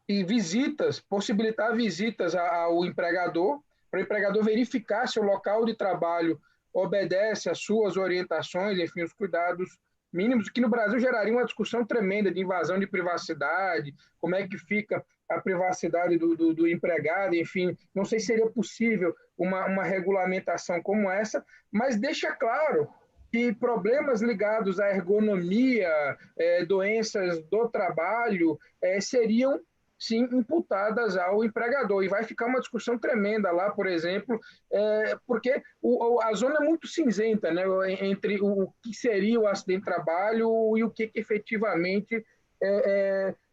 e visitas, possibilitar visitas ao empregador, para o empregador verificar se o local de trabalho obedece às suas orientações, enfim, os cuidados mínimos, que no Brasil geraria uma discussão tremenda de invasão de privacidade, como é que fica a privacidade do empregado, enfim, não sei se seria possível uma regulamentação como essa, mas deixa claro que problemas ligados à ergonomia, doenças do trabalho, seriam sim imputadas ao empregador. E vai ficar uma discussão tremenda lá, por exemplo, porque a zona é muito cinzenta, né, entre o que seria o acidente de trabalho e o que efetivamente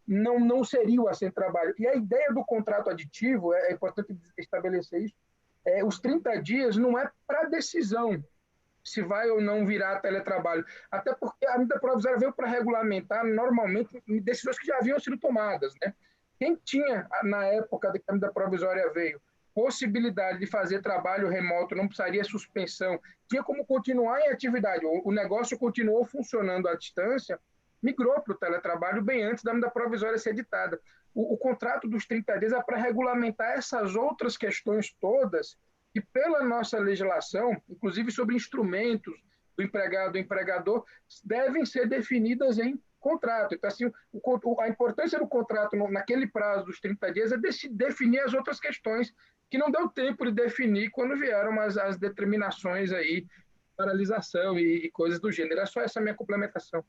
não seria o acidente de trabalho. E a ideia do contrato aditivo, é importante estabelecer isso, os 30 dias não é para decisão se vai ou não virar teletrabalho. Até porque a medida provisória veio para regulamentar, normalmente, decisões que já haviam sido tomadas, né? Quem tinha, na época que a medida provisória veio, possibilidade de fazer trabalho remoto, não precisaria suspensão, tinha como continuar em atividade, o negócio continuou funcionando à distância, migrou para o teletrabalho bem antes da medida provisória ser editada. O contrato dos 30 dias é para regulamentar essas outras questões todas que, pela nossa legislação, inclusive sobre instrumentos do empregado e empregador, devem ser definidas em contrato. Então, assim, a importância do contrato naquele prazo dos 30 dias é definir as outras questões que não deu tempo de definir quando vieram as determinações aí, paralisação e coisas do gênero. É só essa minha complementação.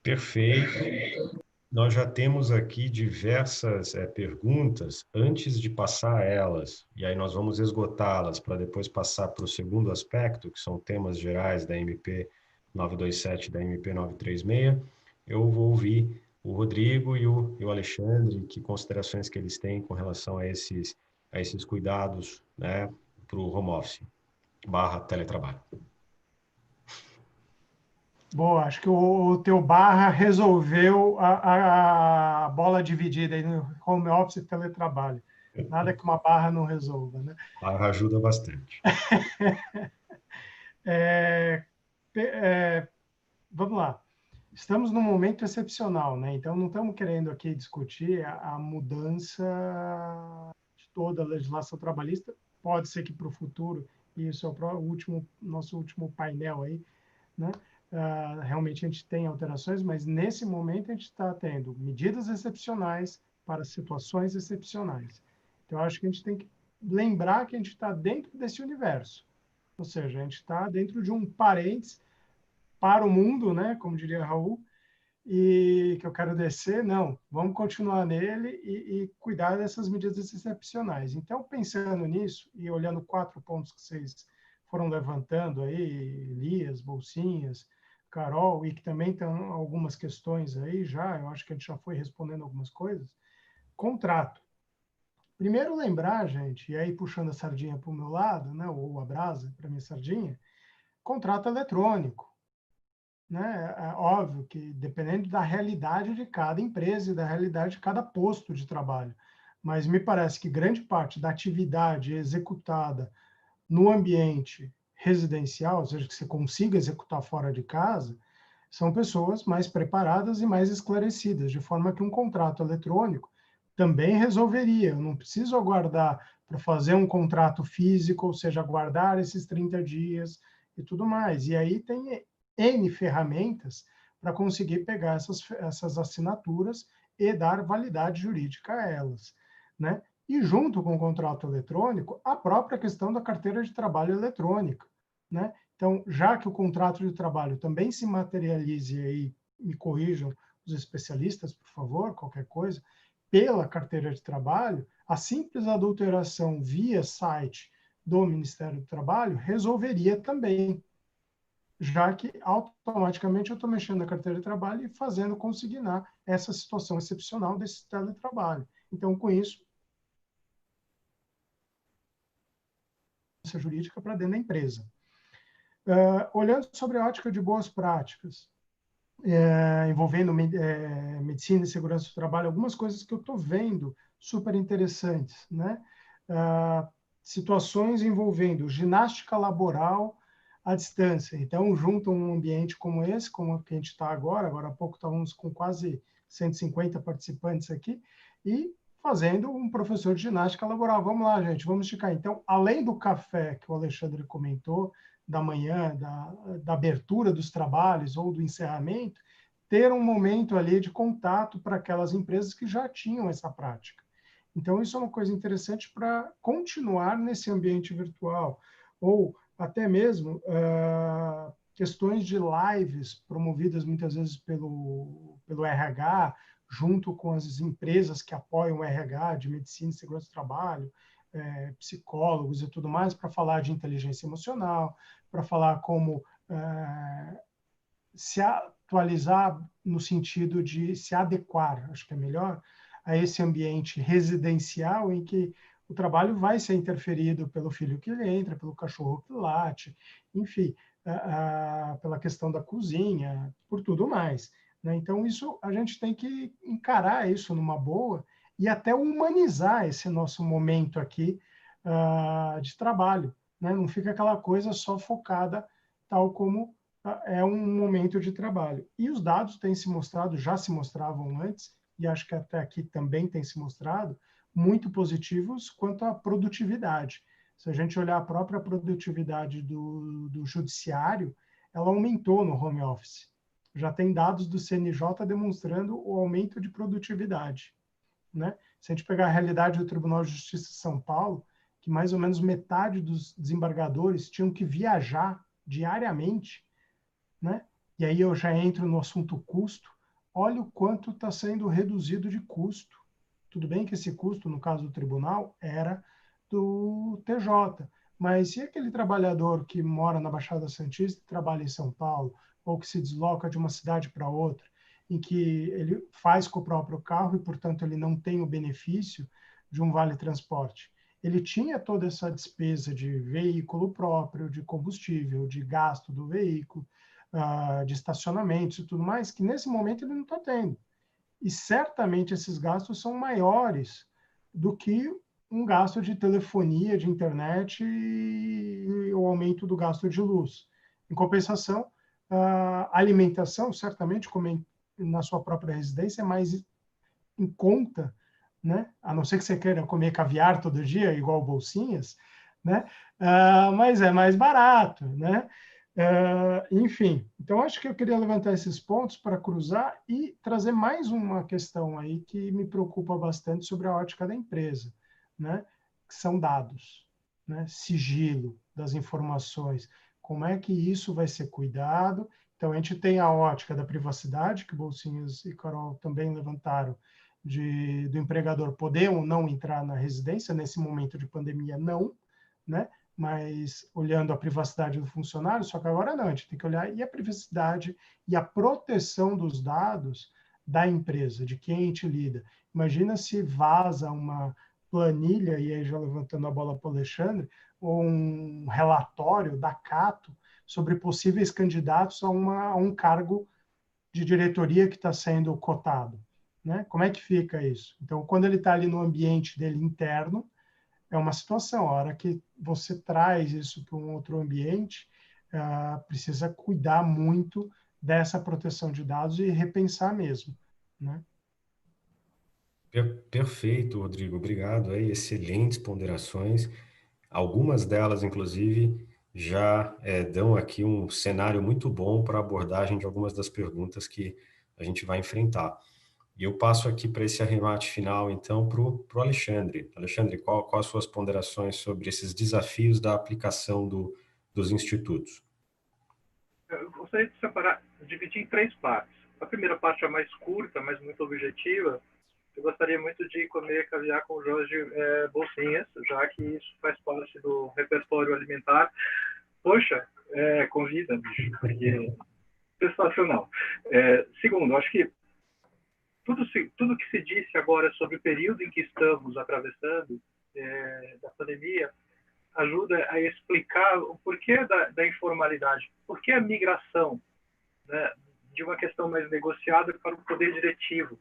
Perfeito. Nós já temos aqui diversas perguntas. Antes de passar a elas, e aí nós vamos esgotá-las para depois passar para o segundo aspecto, que são temas gerais da MP 927 e da MP 936, eu vou ouvir o Rodrigo e o Alexandre, que considerações que eles têm com relação a esses cuidados, né, para o home office / teletrabalho. Boa, acho que o teu Barra resolveu a bola dividida aí no home office e teletrabalho. Nada que uma barra não resolva, né? Barra ajuda bastante. Vamos lá. Estamos num momento excepcional, né? Então, não estamos querendo aqui discutir a mudança de toda a legislação trabalhista. Pode ser que para o futuro, e isso é o nosso último painel aí, né? Realmente a gente tem alterações, mas nesse momento a gente está tendo medidas excepcionais para situações excepcionais. Então, eu acho que a gente tem que lembrar que a gente está dentro desse universo. Ou seja, a gente está dentro de um parênteses para o mundo, né? Como diria Raul, e que eu quero descer, não, vamos continuar nele e cuidar dessas medidas excepcionais. Então, pensando nisso e olhando 4 pontos que vocês foram levantando aí, Elias, Bolsinhas, Carol, e que também estão algumas questões aí já, eu acho que a gente já foi respondendo algumas coisas. Contrato. Primeiro lembrar, gente, e aí puxando a sardinha para o meu lado, né, ou a brasa para a minha sardinha, contrato eletrônico. Né? É óbvio que dependendo da realidade de cada empresa e da realidade de cada posto de trabalho, mas me parece que grande parte da atividade executada no ambiente residencial, ou seja, que você consiga executar fora de casa, são pessoas mais preparadas e mais esclarecidas, de forma que um contrato eletrônico também resolveria. Eu não preciso aguardar para fazer um contrato físico, ou seja, aguardar esses 30 dias e tudo mais. E aí tem N ferramentas para conseguir pegar essas assinaturas e dar validade jurídica a elas, né? E junto com o contrato eletrônico, a própria questão da carteira de trabalho eletrônica, né? Então, já que o contrato de trabalho também se materialize aí, me corrijam os especialistas, por favor, qualquer coisa, pela carteira de trabalho, a simples adulteração via site do Ministério do Trabalho resolveria também, já que automaticamente eu estou mexendo na carteira de trabalho e fazendo consignar essa situação excepcional desse teletrabalho. Então, com isso, essa jurídica para dentro da empresa. Olhando sobre a ótica de boas práticas, envolvendo medicina e segurança do trabalho, algumas coisas que eu estou vendo super interessantes, né? Situações envolvendo ginástica laboral à distância. Então, junto a um ambiente como esse, como o que a gente está agora há pouco estávamos com quase 150 participantes aqui, e fazendo um professor de ginástica laboral. Vamos lá, gente, vamos esticar. Então, além do café que o Alexandre comentou, da manhã, da abertura dos trabalhos ou do encerramento, ter um momento ali de contato para aquelas empresas que já tinham essa prática. Então, isso é uma coisa interessante para continuar nesse ambiente virtual, ou até mesmo questões de lives promovidas muitas vezes pelo RH, junto com as empresas que apoiam o RH de medicina e segurança do trabalho, psicólogos e tudo mais, para falar de inteligência emocional, para falar como se atualizar no sentido de se adequar, acho que é melhor, a esse ambiente residencial em que o trabalho vai ser interferido pelo filho que entra, pelo cachorro que late, enfim, pela questão da cozinha, por tudo mais, né? Então, isso a gente tem que encarar isso numa boa e até humanizar esse nosso momento aqui de trabalho, né? Não fica aquela coisa só focada tal como é um momento de trabalho. E os dados têm se mostrado, já se mostravam antes, e acho que até aqui também tem se mostrado, muito positivos quanto à produtividade. Se a gente olhar a própria produtividade do judiciário, ela aumentou no home office. Já tem dados do CNJ demonstrando o aumento de produtividade, né? Se a gente pegar a realidade do Tribunal de Justiça de São Paulo, que mais ou menos metade dos desembargadores tinham que viajar diariamente, né? E aí eu já entro no assunto custo. Olha o quanto está sendo reduzido de custo. Tudo bem que esse custo, no caso do tribunal, era do TJ, mas e aquele trabalhador que mora na Baixada Santista e trabalha em São Paulo, ou que se desloca de uma cidade para outra, em que ele faz com o próprio carro e, portanto, ele não tem o benefício de um vale-transporte? Ele tinha toda essa despesa de veículo próprio, de combustível, de gasto do veículo, de estacionamentos e tudo mais, que nesse momento ele não está tendo. E certamente esses gastos são maiores do que um gasto de telefonia, de internet e o aumento do gasto de luz. Em compensação, a alimentação, certamente, como na sua própria residência, é mais em conta, né? A não ser que você queira comer caviar todo dia, igual bolsinhas, né? Mas é mais barato, né? Enfim, então acho que eu queria levantar esses pontos para cruzar e trazer mais uma questão aí que me preocupa bastante sobre a ótica da empresa, né? Que são dados, né? Sigilo das informações, como é que isso vai ser cuidado? Então a gente tem a ótica da privacidade, que Bolsinhas e Carol também levantaram, do empregador poder ou não entrar na residência, nesse momento de pandemia não, né? Mas olhando a privacidade do funcionário, só que agora não, a gente tem que olhar e a privacidade e a proteção dos dados da empresa, de quem a gente lida. Imagina se vaza uma planilha, e aí já levantando a bola para o Alexandre, ou um relatório da Cato sobre possíveis candidatos a um cargo de diretoria que está sendo cotado, né? Como é que fica isso? Então, quando ele está ali no ambiente dele interno, é uma situação. A hora que você traz isso para um outro ambiente, precisa cuidar muito dessa proteção de dados e repensar mesmo, né? Perfeito, Rodrigo. Obrigado. Aí, excelentes ponderações. Algumas delas, inclusive, já dão aqui um cenário muito bom para a abordagem de algumas das perguntas que a gente vai enfrentar. E eu passo aqui para esse arremate final, então, para o Alexandre. Alexandre, qual as suas ponderações sobre esses desafios da aplicação dos institutos? Eu gostaria de dividir em 3 partes. A primeira parte é mais curta, mas muito objetiva. Eu gostaria muito de comer caviar com o Jorge Bolsinhas, já que isso faz parte do repertório alimentar. Poxa, convida, bicho, porque sensacional. Segundo, acho que tudo que se disse agora sobre o período em que estamos atravessando da pandemia ajuda a explicar o porquê da informalidade, por que a migração, né, de uma questão mais negociada para o poder diretivo,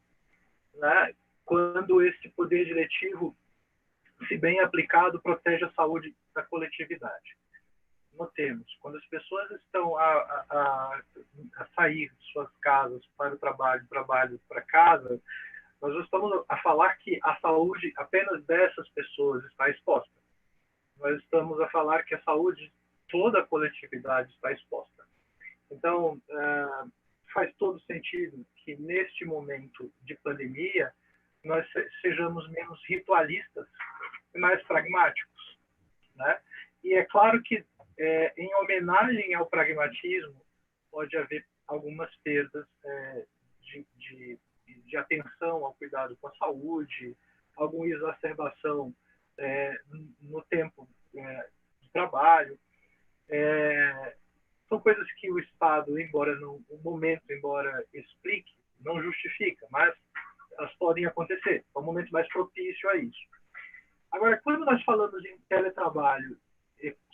né? Quando esse poder diretivo, se bem aplicado, protege a saúde da coletividade. Notemos, quando as pessoas estão a sair de suas casas para o trabalho para casa, nós estamos a falar que a saúde apenas dessas pessoas está exposta. Nós estamos a falar que a saúde de toda a coletividade está exposta. Então, faz todo sentido que, neste momento de pandemia, nós sejamos menos ritualistas e mais pragmáticos, né? E é claro que, em homenagem ao pragmatismo, pode haver algumas perdas de atenção ao cuidado com a saúde, alguma exacerbação no tempo de trabalho. São coisas que o Estado, o momento, embora explique, não justifica, mas elas podem acontecer. É um momento mais propício a isso. Agora, quando nós falamos em teletrabalho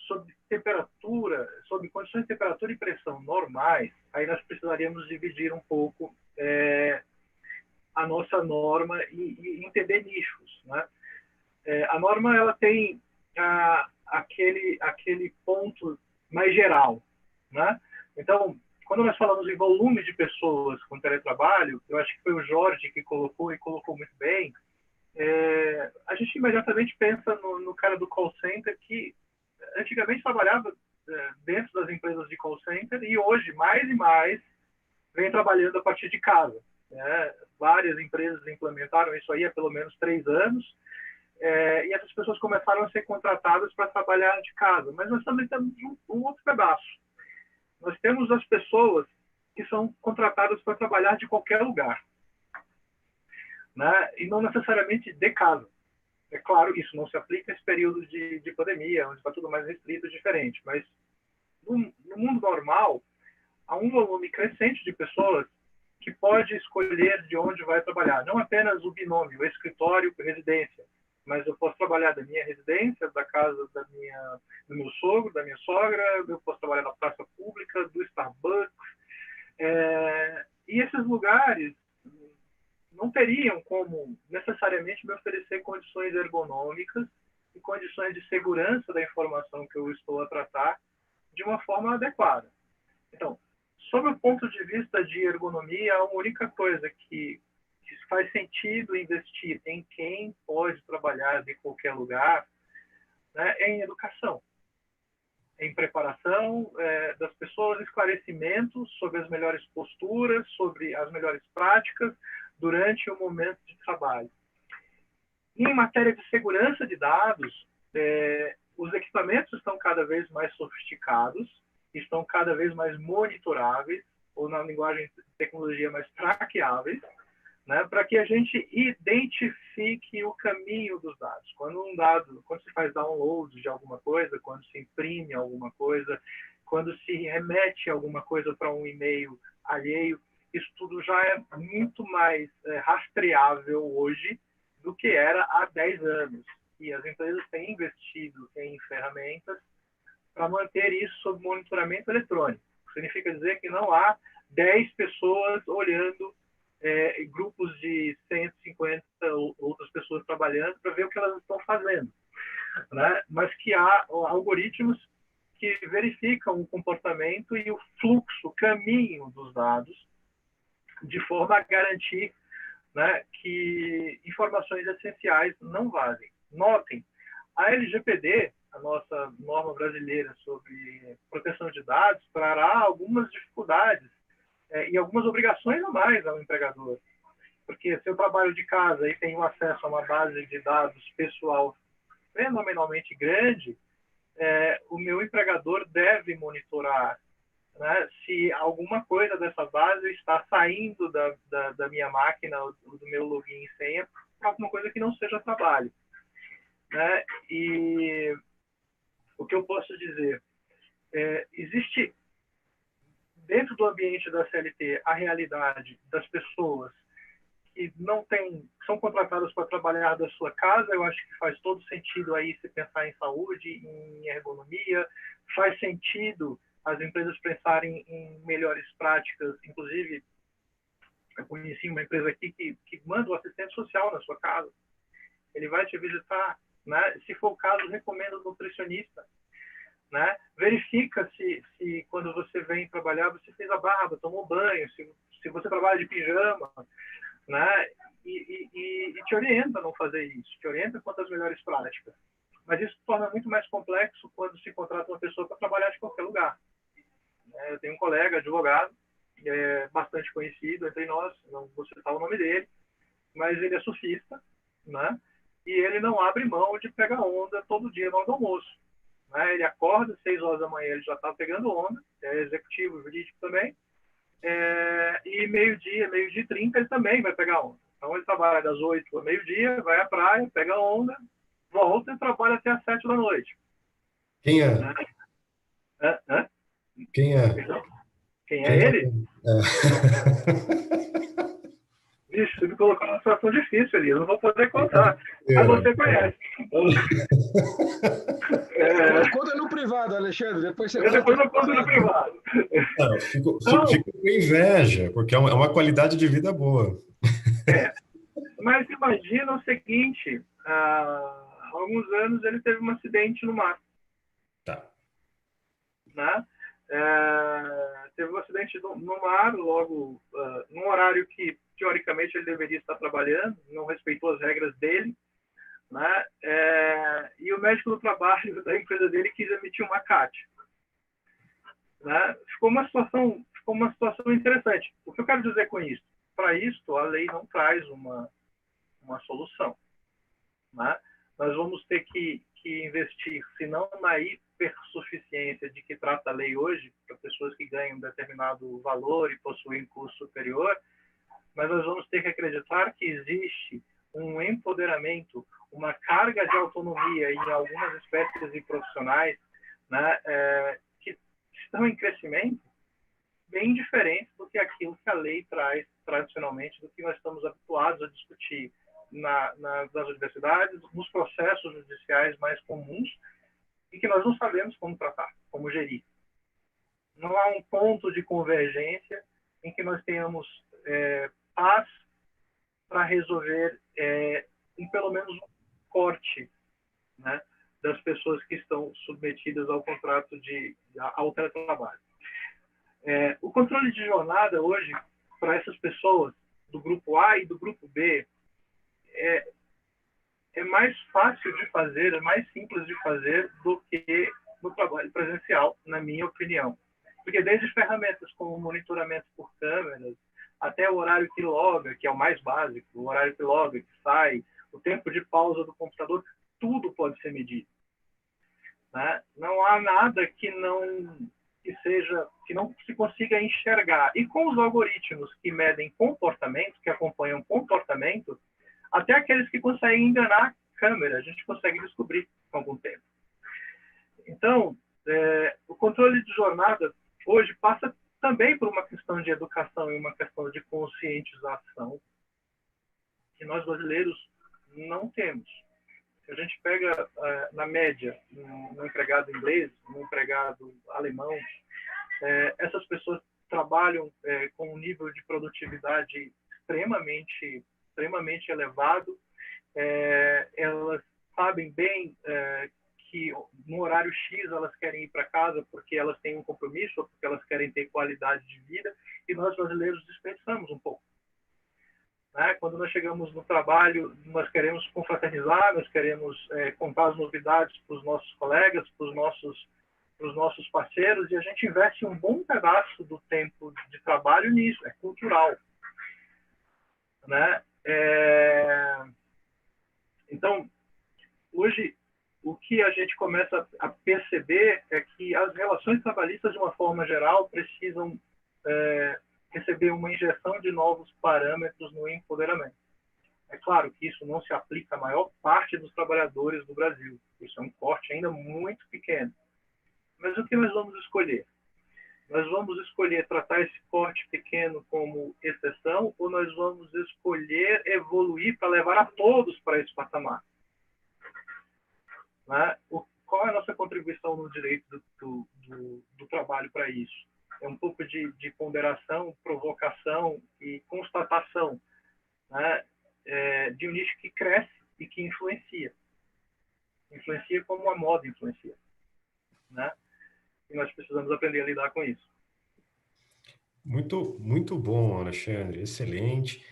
sob temperatura, sob condições de temperatura e pressão normais, aí nós precisaríamos dividir um pouco a nossa norma e entender nichos, né? A norma, ela tem aquele ponto mais geral, né? Então, quando nós falamos em volume de pessoas com teletrabalho, eu acho que foi o Jorge que colocou muito bem, a gente imediatamente pensa no cara do call center, que antigamente trabalhava dentro das empresas de call center e hoje, mais e mais, vem trabalhando a partir de casa, né? Várias empresas implementaram isso aí há pelo menos 3 anos, e essas pessoas começaram a ser contratadas para trabalhar de casa. Mas nós também temos um outro pedaço. Nós temos as pessoas que são contratadas para trabalhar de qualquer lugar, né? E não necessariamente de casa. É claro, isso não se aplica a esse período de pandemia, onde está tudo mais restrito e diferente, mas no mundo normal, há um volume crescente de pessoas que pode escolher de onde vai trabalhar. Não apenas o binômio, o escritório, residência, mas eu posso trabalhar da minha residência, da casa do meu sogro, da minha sogra, eu posso trabalhar na praça pública, do Starbucks. E esses lugares não teriam como necessariamente me oferecer condições ergonômicas e condições de segurança da informação que eu estou a tratar de uma forma adequada. Então, sob o ponto de vista de ergonomia, a única coisa que faz sentido investir em quem pode trabalhar de qualquer lugar, né, é em educação, em preparação das pessoas, esclarecimento sobre as melhores posturas, sobre as melhores práticas durante o momento de trabalho. Em matéria de segurança de dados, os equipamentos estão cada vez mais sofisticados, estão cada vez mais monitoráveis, ou na linguagem de tecnologia mais traqueáveis, né, para que a gente identifique o caminho dos dados. Quando se faz download de alguma coisa, quando se imprime alguma coisa, quando se remete alguma coisa para um e-mail alheio, isso tudo já é muito mais rastreável hoje do que era há 10 anos. E as empresas têm investido em ferramentas para manter isso sob monitoramento eletrônico. Significa dizer que não há 10 pessoas olhando grupos de 150 outras pessoas trabalhando para ver o que elas estão fazendo, né? Mas que há algoritmos que verificam o comportamento e o fluxo, o caminho dos dados, de forma a garantir, né, que informações essenciais não vazem. Notem, a LGPD, a nossa norma brasileira sobre proteção de dados, trará algumas dificuldades e algumas obrigações a mais ao empregador. Porque se eu trabalho de casa e tenho acesso a uma base de dados pessoal fenomenalmente grande, o meu empregador deve monitorar, né, se alguma coisa dessa base está saindo da minha máquina, do meu login e senha, para alguma coisa que não seja trabalho, né? E o que eu posso dizer? Existe dentro do ambiente da CLT a realidade das pessoas que são contratadas para trabalhar da sua casa. Eu acho que faz todo sentido aí se pensar em saúde, em ergonomia, faz sentido as empresas pensarem em melhores práticas. Inclusive, eu conheci uma empresa aqui que manda o assistente social na sua casa. Ele vai te visitar, né? Se for o caso, recomenda o nutricionista, né? Verifica se quando você vem trabalhar, você fez a barba, tomou banho, se você trabalha de pijama, né? E te orienta a não fazer isso, te orienta quanto às melhores práticas. Mas isso torna muito mais complexo quando se contrata uma pessoa para trabalhar de qualquer lugar. Eu tenho um colega advogado, bastante conhecido entre nós, não vou citar o nome dele, mas ele é surfista, né? E ele não abre mão de pegar onda todo dia na hora do almoço, né? Ele acorda às 6 horas da manhã, ele já está pegando onda, é executivo, jurídico também, e meio-dia, meio-dia e 30, ele também vai pegar onda. Então ele trabalha das 8 ao meio-dia, vai à praia, pega onda, volta e trabalha até às 7 da noite. Quem é? Né? Quem é? Quem é ele? Vixe, você me colocou numa situação difícil ali, eu não vou poder contar. Mas você conhece. Conta no privado, Alexandre, depois você Depois eu conto no privado. Fico com inveja, porque é uma qualidade de vida boa. Mas imagina o seguinte, há alguns anos ele teve um acidente no mar. Tá. Né? Teve um acidente no mar, logo num horário que, teoricamente, ele deveria estar trabalhando, não respeitou as regras dele, né? E o médico do trabalho da empresa dele quis emitir uma CAT. Né? Ficou uma situação interessante. O que eu quero dizer com isso? Para isso, a lei não traz uma solução. Né? Nós vamos ter que investir, se não na hipersuficiência de que trata a lei hoje, para pessoas que ganham um determinado valor e possuem curso superior, mas nós vamos ter que acreditar que existe um empoderamento, uma carga de autonomia em algumas espécies de profissionais, né, que estão em crescimento bem diferente do que aquilo que a lei traz tradicionalmente, do que nós estamos habituados a discutir nas universidades, nos processos judiciais mais comuns, e que nós não sabemos como tratar, como gerir. Não há um ponto de convergência em que nós tenhamos paz para resolver pelo menos um corte, né, das pessoas que estão submetidas ao contrato ao teletrabalho. O controle de jornada hoje, para essas pessoas do grupo A e do grupo B, é mais fácil de fazer, é mais simples de fazer do que no trabalho presencial, na minha opinião. Porque desde ferramentas como monitoramento por câmeras, até o horário que loga, que é o mais básico, o horário que loga, que sai, o tempo de pausa do computador, tudo pode ser medido. Né? Não há nada que não se consiga enxergar. E com os algoritmos que medem comportamento, que acompanham comportamento, até aqueles que conseguem enganar a câmera, a gente consegue descobrir com algum tempo. Então, o controle de jornada hoje passa também por uma questão de educação e uma questão de conscientização que nós brasileiros não temos. Se a gente pega, na média, um empregado inglês, um empregado alemão, essas pessoas trabalham com um nível de produtividade extremamente elevado. Elas sabem bem que no horário X elas querem ir para casa porque elas têm um compromisso ou porque elas querem ter qualidade de vida, e nós brasileiros dispensamos um pouco. Né? Quando nós chegamos no trabalho, nós queremos confraternizar, nós queremos contar as novidades para os nossos colegas, para os nossos parceiros, e a gente investe um bom pedaço do tempo de trabalho nisso, é cultural. Né? Então, hoje, o que a gente começa a perceber é que as relações trabalhistas, de uma forma geral, precisam receber uma injeção de novos parâmetros no empoderamento. É claro que isso não se aplica à maior parte dos trabalhadores do Brasil. Isso é um corte ainda muito pequeno. Mas o que nós vamos escolher? Nós vamos escolher tratar esse corte pequeno como exceção, ou nós vamos escolher evoluir para levar a todos para esse patamar? Né? Qual é a nossa contribuição no direito do do trabalho para isso. É um pouco de ponderação, provocação e constatação, né, de um nicho que cresce e que influencia. Influencia como a moda influencia, né? E nós precisamos aprender a lidar com isso. Muito bom, Alexandre, excelente.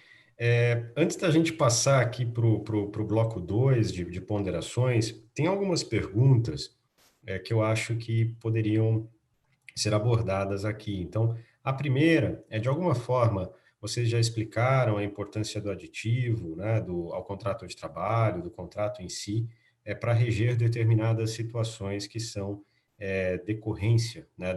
Antes da gente passar aqui para o bloco 2 de ponderações, tem algumas perguntas que eu acho que poderiam ser abordadas aqui. Então, a primeira é, de alguma forma, vocês já explicaram a importância do aditivo, né, ao contrato de trabalho, do contrato em si, para reger determinadas situações que são decorrência, né,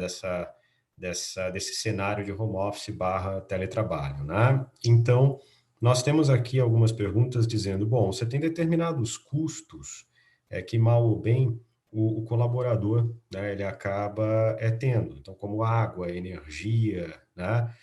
desse cenário de home office / teletrabalho, né? Então, nós temos aqui algumas perguntas dizendo, bom, você tem determinados custos que, mal ou bem, o colaborador, né, ele acaba tendo. Então, como água, energia, né?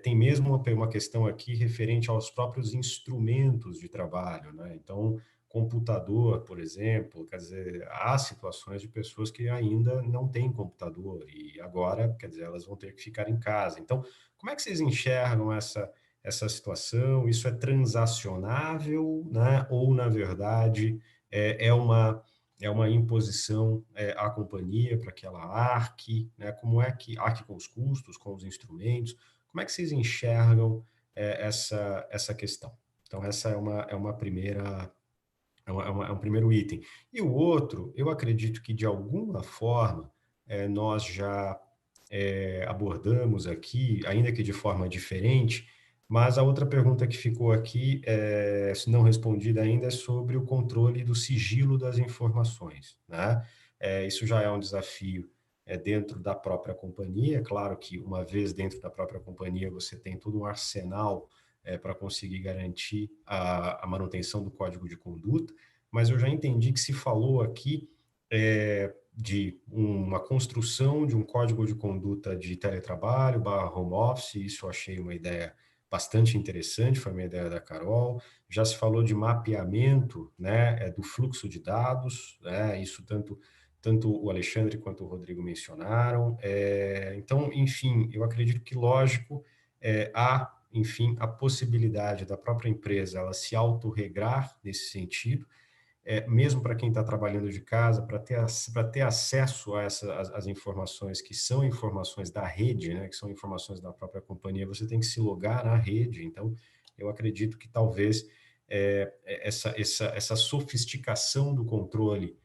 Tem mesmo uma questão aqui referente aos próprios instrumentos de trabalho, né? Então, computador, por exemplo, quer dizer, há situações de pessoas que ainda não têm computador e agora, quer dizer, elas vão ter que ficar em casa. Então, como é que vocês enxergam essa situação? Isso é transacionável, né? Ou, na verdade, é uma imposição à companhia para que ela arque, né? Como é que arque com os custos, com os instrumentos? Como é que vocês enxergam essa questão? Então, essa é uma primeira... É um primeiro item. E o outro, eu acredito que, de alguma forma, nós já abordamos aqui, ainda que de forma diferente, mas a outra pergunta que ficou aqui, não respondida ainda, é sobre o controle do sigilo das informações, né? Isso já é um desafio dentro da própria companhia. É claro que, uma vez dentro da própria companhia, você tem todo um arsenal para conseguir garantir a manutenção do código de conduta, mas eu já entendi que se falou aqui de uma construção de um código de conduta de teletrabalho / home office. Isso eu achei uma ideia bastante interessante, foi uma ideia da Carol. Já se falou de mapeamento, né, do fluxo de dados, né, isso tanto o Alexandre quanto o Rodrigo mencionaram. Então, enfim, eu acredito que, lógico, há, enfim, a possibilidade da própria empresa ela se autorregrar nesse sentido, mesmo para quem está trabalhando de casa, para ter acesso a as informações que são informações da rede, né, que são informações da própria companhia, você tem que se logar na rede. Então, eu acredito que talvez essa sofisticação do controle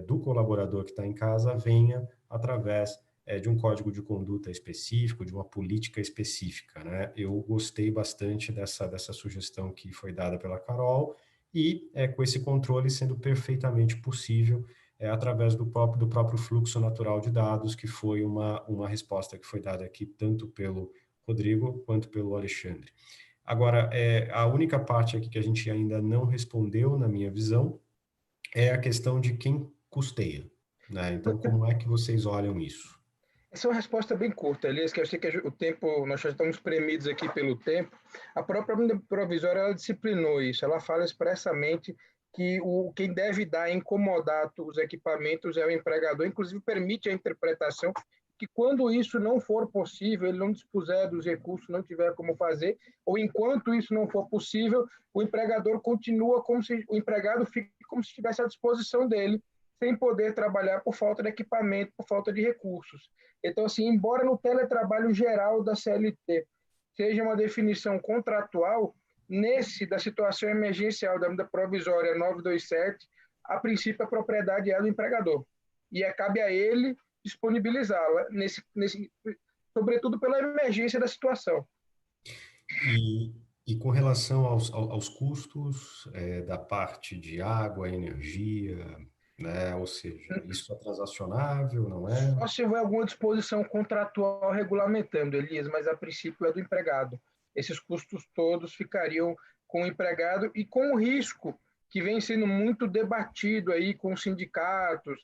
do colaborador que está em casa venha através de um código de conduta específico, de uma política específica, né? Eu gostei bastante dessa sugestão que foi dada pela Carol, e com esse controle sendo perfeitamente possível através do próprio fluxo natural de dados, que foi uma resposta que foi dada aqui tanto pelo Rodrigo quanto pelo Alexandre. Agora, a única parte aqui que a gente ainda não respondeu, na minha visão, é a questão de quem custeia, né? Então, como é que vocês olham isso? Essa é uma resposta bem curta, Elias, que eu sei que o tempo, nós já estamos premidos aqui pelo tempo. A própria medida provisória, ela disciplinou isso, ela fala expressamente que quem deve dar incomodato os equipamentos é o empregador, inclusive permite a interpretação que, quando isso não for possível, ele não dispuser dos recursos, não tiver como fazer, ou enquanto isso não for possível, o empregador continua como se o empregado fique como se estivesse à disposição dele, sem poder trabalhar por falta de equipamento, por falta de recursos. Então, assim, embora no teletrabalho geral da CLT seja uma definição contratual, da situação emergencial da medida provisória 927, a princípio a propriedade é do empregador. E cabe a ele disponibilizá-la, sobretudo pela emergência da situação. E com relação aos custos da parte de água, energia, né? Ou seja, isso é transacionável, não é? Só se houver alguma disposição contratual regulamentando, Elias, mas a princípio é do empregado. Esses custos todos ficariam com o empregado e com o risco que vem sendo muito debatido aí com os sindicatos,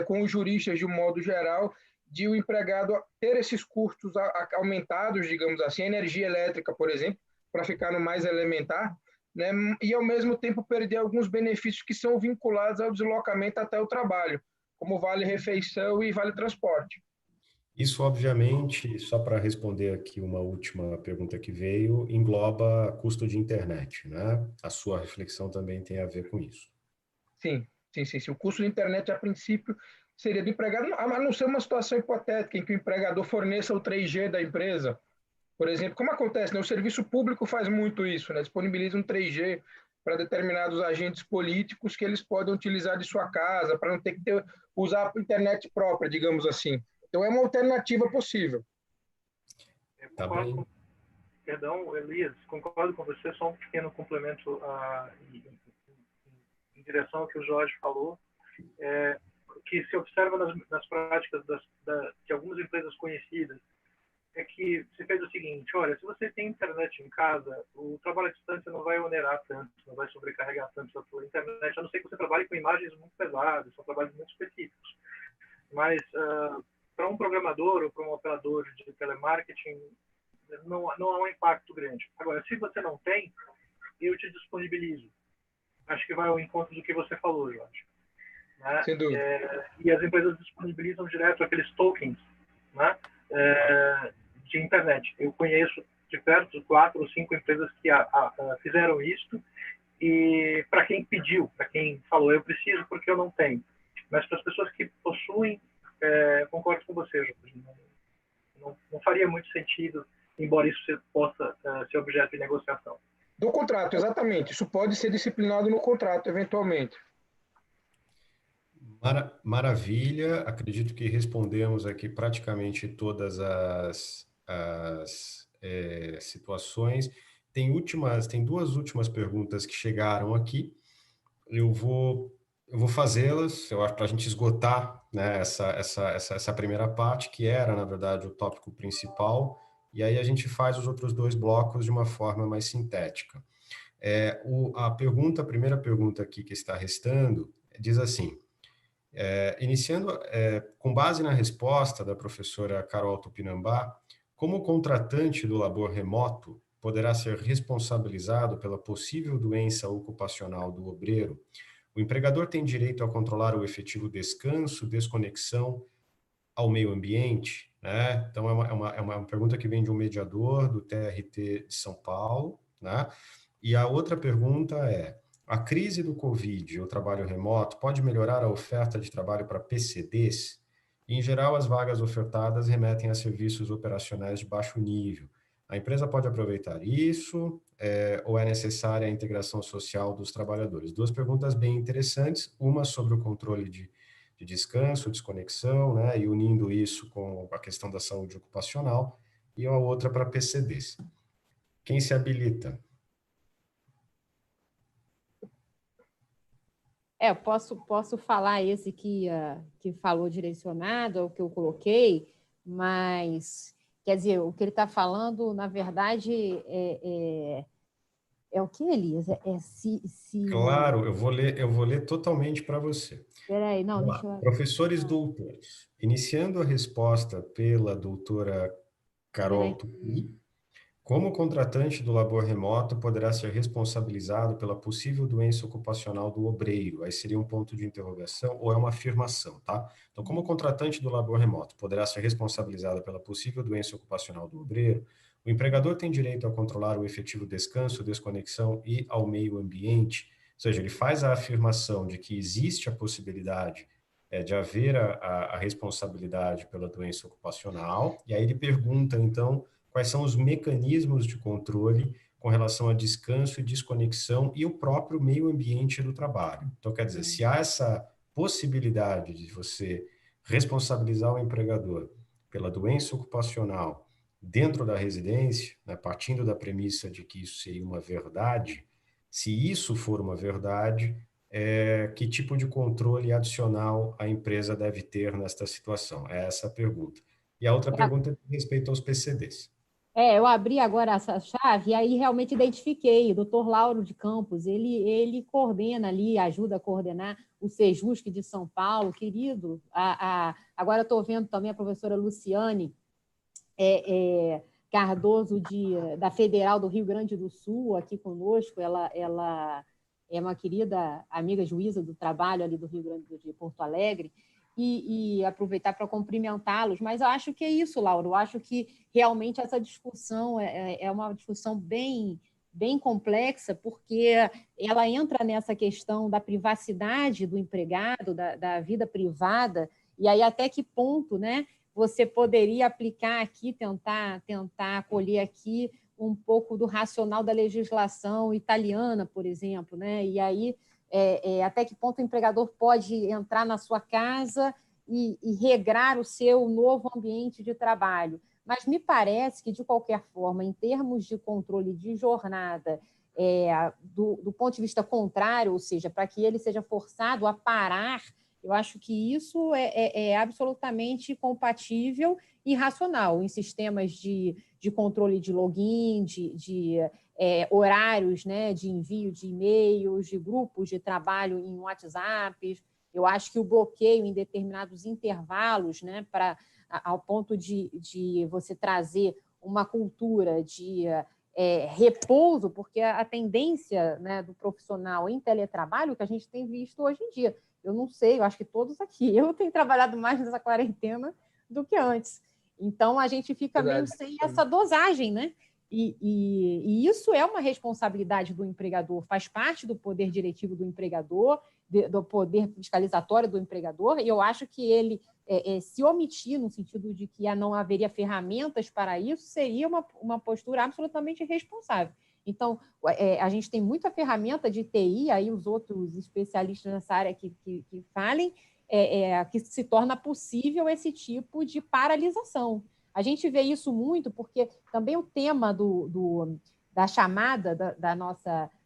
com os juristas de um modo geral, de o empregado ter esses custos aumentados, digamos assim, energia elétrica, por exemplo, para ficar no mais elementar, né? E, ao mesmo tempo, perder alguns benefícios que são vinculados ao deslocamento até o trabalho, como vale refeição e vale transporte. Isso, obviamente, só para responder aqui uma última pergunta que veio, engloba custo de internet, né? A sua reflexão também tem a ver com isso. Sim, sim, sim, sim. O custo de internet, a princípio, seria do empregado, a não ser uma situação hipotética em que o empregador forneça o 3G da empresa. Por exemplo, como acontece, né? O serviço público faz muito isso, né? Disponibiliza um 3G para determinados agentes políticos que eles podem utilizar de sua casa, para não ter que usar a internet própria, digamos assim. Então, é uma alternativa possível. Tá bem. Perdão, Elias, concordo com você, só um pequeno complemento em direção ao que o Jorge falou. Que se observa nas práticas de algumas empresas conhecidas, é que se fez o seguinte: olha, se você tem internet em casa, o trabalho à distância não vai onerar tanto, não vai sobrecarregar tanto a sua internet, a não ser que você trabalhe com imagens muito pesadas, são trabalhos muito específicos. Mas para um programador ou para um operador de telemarketing, não há um impacto grande. Agora, se você não tem, eu te disponibilizo. Acho que vai ao encontro do que você falou, Jorge. Né? Sem dúvida. E as empresas disponibilizam direto aqueles tokens, né? De internet. Eu conheço de perto 4 ou 5 empresas que fizeram isso, e para quem pediu, para quem falou, eu preciso porque eu não tenho. Mas para as pessoas que possuem, concordo com você, Jorge. Não faria muito sentido, embora isso possa ser objeto de negociação. Do contrato, exatamente. Isso pode ser disciplinado no contrato, eventualmente. Maravilha. Acredito que respondemos aqui praticamente todas as situações. Tem duas últimas perguntas que chegaram aqui. Eu vou fazê-las, eu acho, para a gente esgotar, né, essa primeira parte, que era, na verdade, o tópico principal, e aí a gente faz os outros dois blocos de uma forma mais sintética. A primeira pergunta aqui que está restando diz assim: com base na resposta da professora Carol Tupinambá, como o contratante do labor remoto poderá ser responsabilizado pela possível doença ocupacional do obreiro? O empregador tem direito a controlar o efetivo descanso, desconexão ao meio ambiente? Né? Então, é uma pergunta que vem de um mediador do TRT de São Paulo, né? E a outra pergunta é: a crise do Covid, o trabalho remoto, pode melhorar a oferta de trabalho para PCDs? Em geral, as vagas ofertadas remetem a serviços operacionais de baixo nível. A empresa pode aproveitar isso, ou é necessária a integração social dos trabalhadores? Duas perguntas bem interessantes, uma sobre o controle de descanso, desconexão, né, e unindo isso com a questão da saúde ocupacional, e a outra para PCDs. Quem se habilita? Eu posso falar esse que falou direcionado, ao que eu coloquei, mas, quer dizer, o que ele está falando, na verdade, é o que, Elias? Claro, eu vou ler totalmente para você. Peraí, não, deixa eu... Professores doutores, iniciando a resposta pela doutora Carol Tupi, como o contratante do labor remoto poderá ser responsabilizado pela possível doença ocupacional do obreiro? Aí seria um ponto de interrogação ou é uma afirmação, tá? Então, como o contratante do labor remoto poderá ser responsabilizado pela possível doença ocupacional do obreiro, o empregador tem direito a controlar o efetivo descanso, desconexão e ao meio ambiente? Ou seja, ele faz a afirmação de que existe a possibilidade de haver a responsabilidade pela doença ocupacional, e aí ele pergunta, então, quais são os mecanismos de controle com relação a descanso e desconexão e o próprio meio ambiente do trabalho. Então, quer dizer, se há essa possibilidade de você responsabilizar o empregador pela doença ocupacional dentro da residência, né, partindo da premissa de que isso seria uma verdade, se isso for uma verdade, que tipo de controle adicional a empresa deve ter nesta situação? É essa a pergunta. E a outra pergunta é respeito aos PCDs. Eu abri agora essa chave e aí realmente identifiquei o doutor Lauro de Campos, ele coordena ali, ajuda a coordenar o Sejusc de São Paulo, querido. Agora estou vendo também a professora Luciane Cardoso, da Federal do Rio Grande do Sul, aqui conosco. Ela é uma querida amiga juíza do trabalho ali do Rio Grande de Porto Alegre. e aproveitar para cumprimentá-los. Mas eu acho que é isso, Laura. Eu acho que realmente essa discussão é uma discussão bem complexa, porque ela entra nessa questão da privacidade do empregado, da vida privada, e aí até que ponto, né, você poderia aplicar aqui, tentar acolher aqui um pouco do racional da legislação italiana, por exemplo, né? E aí até que ponto o empregador pode entrar na sua casa e regrar o seu novo ambiente de trabalho. Mas me parece que, de qualquer forma, em termos de controle de jornada, do ponto de vista contrário, ou seja, para que ele seja forçado a parar, eu acho que isso é absolutamente compatível e racional em sistemas de controle de login, de horários, né, de envio de e-mails, de grupos de trabalho em WhatsApp. Eu acho que o bloqueio em determinados intervalos, né, ao ponto de você trazer uma cultura de repouso, porque a tendência, né, do profissional em teletrabalho que a gente tem visto hoje em dia. Eu não sei, eu acho que todos aqui. Eu tenho trabalhado mais nessa quarentena do que antes. Então, a gente fica meio sem essa dosagem, né? E isso é uma responsabilidade do empregador, faz parte do poder diretivo do empregador, do poder fiscalizatório do empregador, e eu acho que ele se omitir no sentido de que não haveria ferramentas para isso seria uma postura absolutamente irresponsável. Então, a gente tem muita ferramenta de TI, aí os outros especialistas nessa área que falem, que se torna possível esse tipo de paralisação. A gente vê isso muito porque também o tema da chamada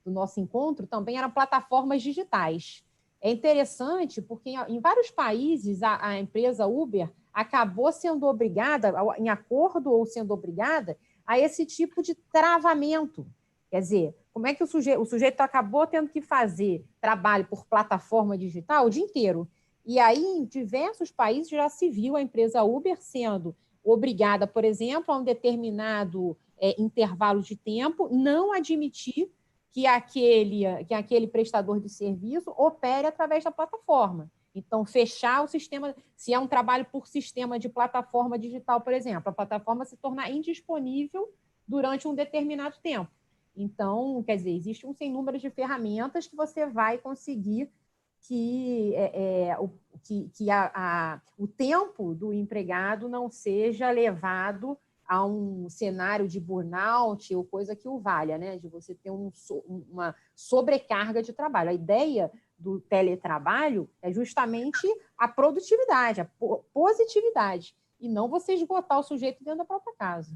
do nosso encontro também eram plataformas digitais. É interessante porque em vários países a empresa Uber acabou sendo obrigada, em acordo ou sendo obrigada, a esse tipo de travamento. Quer dizer, como é que o sujeito acabou tendo que fazer trabalho por plataforma digital o dia inteiro? E aí, em diversos países, já se viu a empresa Uber sendo obrigada, por exemplo, a um determinado intervalo de tempo, não admitir que aquele prestador de serviço opere através da plataforma. Então, fechar o sistema, se é um trabalho por sistema de plataforma digital, por exemplo, a plataforma se tornar indisponível durante um determinado tempo. Então, quer dizer, existe um sem número de ferramentas que você vai conseguir que o tempo do empregado não seja levado a um cenário de burnout ou coisa que o valha, né? De você ter uma sobrecarga de trabalho. A ideia do teletrabalho é justamente a produtividade, a positividade, e não você esgotar o sujeito dentro da própria casa.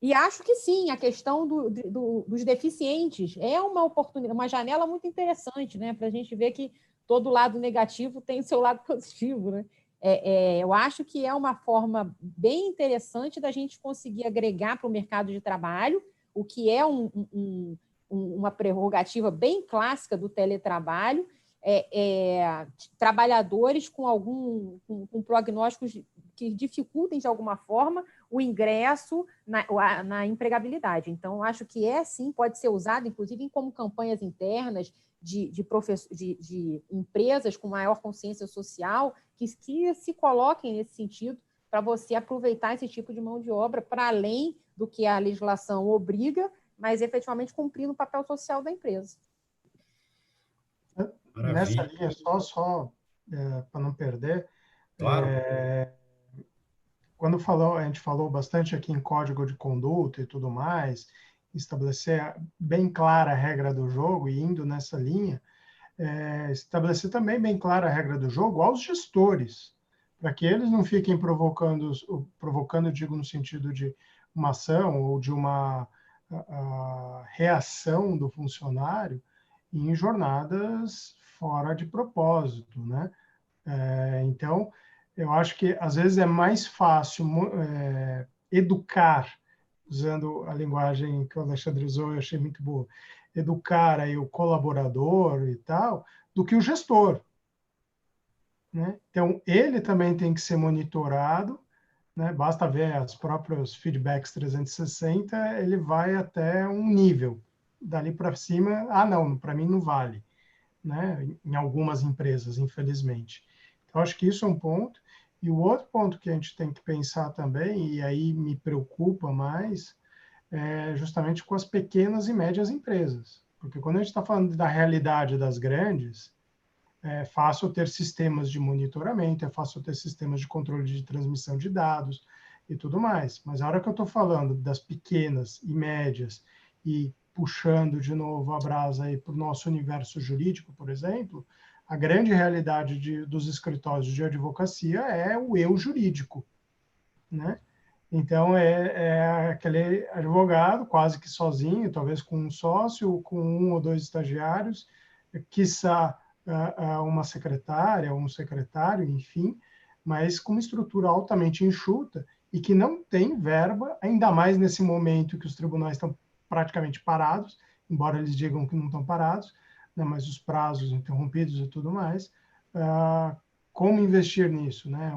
E acho que sim, a questão dos deficientes é uma oportunidade, uma janela muito interessante, né? Para a gente ver que todo lado negativo tem o seu lado positivo, né? Eu acho que é uma forma bem interessante da gente conseguir agregar para o mercado de trabalho, o que é uma prerrogativa bem clássica do teletrabalho, trabalhadores com prognósticos que dificultem, de alguma forma, o ingresso na empregabilidade. Então, acho que sim, pode ser usado, inclusive, como campanhas internas de empresas com maior consciência social que se coloquem nesse sentido para você aproveitar esse tipo de mão de obra para além do que a legislação obriga, mas efetivamente cumprindo o papel social da empresa. Maravilha. Nessa linha, só para não perder, claro. Quando a gente falou bastante aqui em código de conduta e tudo mais, estabelecer bem clara a regra do jogo e indo nessa linha, estabelecer também bem clara a regra do jogo aos gestores, para que eles não fiquem provocando, digo, no sentido de uma ação ou de uma reação do funcionário em jornadas fora de propósito, né? Então, eu acho que, às vezes, é mais fácil educar, usando a linguagem que o Alexandre usou, eu achei muito boa, educar aí o colaborador e tal, do que o gestor, né? Então, ele também tem que ser monitorado, né? Basta ver os próprios feedbacks 360, ele vai até um nível. Dali para cima, não, para mim não vale, né? Em algumas empresas, infelizmente. Então, acho que isso é um ponto. E o outro ponto que a gente tem que pensar também, e aí me preocupa mais, é justamente com as pequenas e médias empresas. Porque quando a gente está falando da realidade das grandes, é fácil ter sistemas de monitoramento, é fácil ter sistemas de controle de transmissão de dados e tudo mais. Mas a hora que eu estou falando das pequenas e médias e puxando de novo a brasa aí para o nosso universo jurídico, por exemplo, a grande realidade dos escritórios de advocacia é o eu jurídico, né? Então, é aquele advogado quase que sozinho, talvez com um sócio, com 1 ou 2 estagiários, quiçá uma secretária, um secretário, enfim, mas com uma estrutura altamente enxuta e que não tem verba, ainda mais nesse momento que os tribunais estão praticamente parados, embora eles digam que não estão parados, né, mas os prazos interrompidos e tudo mais. Como investir nisso? Né?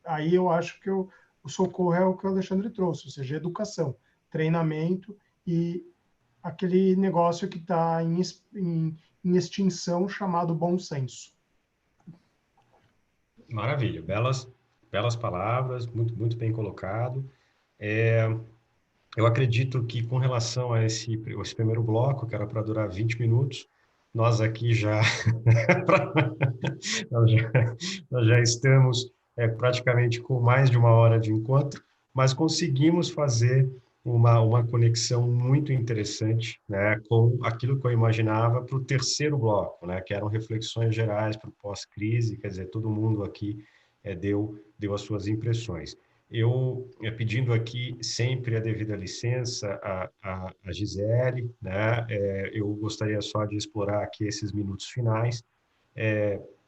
Aí eu acho que o socorro é o que o Alexandre trouxe, ou seja, educação, treinamento e aquele negócio que está em extinção chamado bom senso. Maravilha, belas palavras, muito bem colocado. Eu acredito que com relação a esse primeiro bloco, que era para durar 20 minutos, nós aqui nós já estamos praticamente com mais de 1 hora de encontro, mas conseguimos fazer uma conexão muito interessante, né, com aquilo que eu imaginava para o terceiro bloco, né, que eram reflexões gerais para o pós-crise, quer dizer, todo mundo aqui deu as suas impressões. Eu, pedindo aqui sempre a devida licença a Gisele, né, eu gostaria só de explorar aqui esses minutos finais,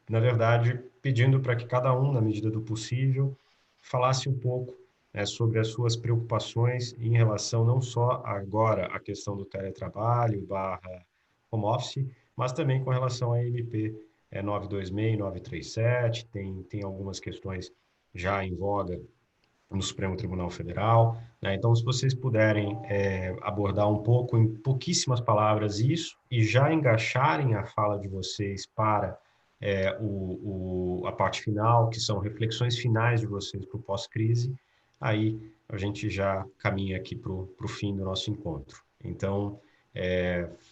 na verdade, pedindo para que cada um, na medida do possível, falasse um pouco sobre as suas preocupações em relação não só agora à questão do teletrabalho / home office, mas também com relação à MP 926 e 937, tem algumas questões já em voga no Supremo Tribunal Federal, né? Então, se vocês puderem abordar um pouco, em pouquíssimas palavras, isso, e já engaixarem a fala de vocês para a parte final, que são reflexões finais de vocês para o pós-crise, aí a gente já caminha aqui para o fim do nosso encontro. Então,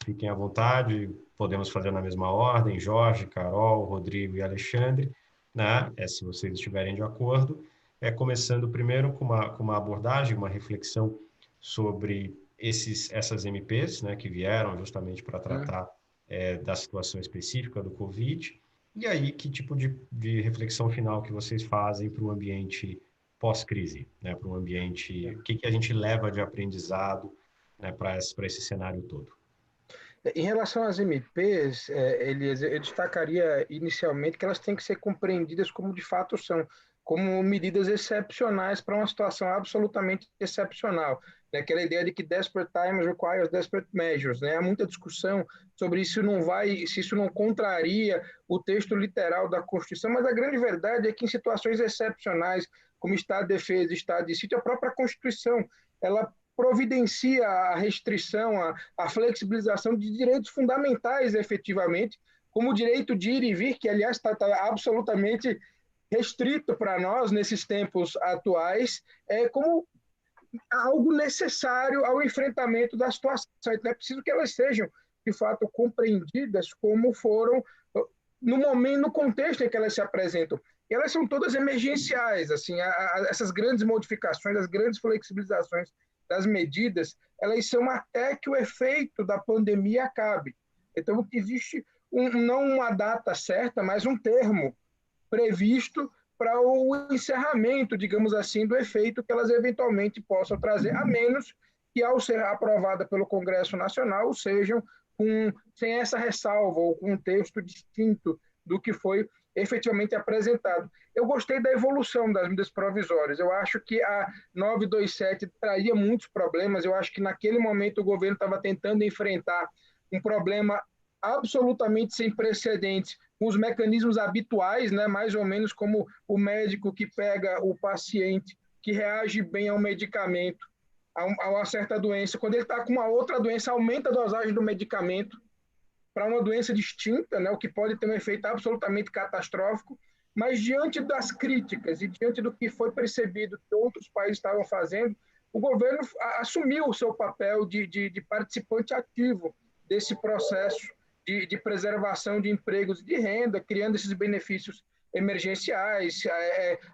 fiquem à vontade, podemos fazer na mesma ordem, Jorge, Carol, Rodrigo e Alexandre, né? Se vocês estiverem de acordo, começando primeiro com uma abordagem, uma reflexão sobre essas MPs, né, que vieram justamente para tratar da situação específica do Covid, e aí que tipo de reflexão final que vocês fazem para o ambiente pós-crise, né, para o ambiente, o que a gente leva de aprendizado, né, para esse cenário todo? Em relação às MPs, Elias, eu destacaria inicialmente que elas têm que ser compreendidas como de fato são, como medidas excepcionais para uma situação absolutamente excepcional. Aquela ideia de que desperate times requires desperate measures, né? Há muita discussão sobre se isso não contraria o texto literal da Constituição, mas a grande verdade é que em situações excepcionais, como estado de defesa, estado de sítio, a própria Constituição, ela providencia a restrição, a flexibilização de direitos fundamentais, efetivamente, como o direito de ir e vir, que, aliás, está absolutamente restrito para nós nesses tempos atuais, como algo necessário ao enfrentamento da situação. Então, é preciso que elas sejam, de fato, compreendidas como foram no momento, no contexto em que elas se apresentam. E elas são todas emergenciais, assim, essas grandes modificações, as grandes flexibilizações das medidas, elas são até que o efeito da pandemia acabe. Então, existe não uma data certa, mas um termo previsto para o encerramento, digamos assim, do efeito que elas eventualmente possam trazer, a menos que, ao ser aprovada pelo Congresso Nacional, sejam sem essa ressalva ou com um texto distinto do que foi efetivamente apresentado. Eu gostei da evolução das medidas provisórias. Eu acho que a 927 traria muitos problemas. Eu acho que naquele momento o governo estava tentando enfrentar um problema absolutamente sem precedentes com os mecanismos habituais, né? Mais ou menos como o médico que pega o paciente que reage bem ao medicamento, a uma certa doença. Quando ele está com uma outra doença, aumenta a dosagem do medicamento para uma doença distinta, né, o que pode ter um efeito absolutamente catastrófico. Mas diante das críticas e diante do que foi percebido que outros países estavam fazendo, o governo assumiu o seu papel de participante ativo desse processo de preservação de empregos e de renda, criando esses benefícios emergenciais,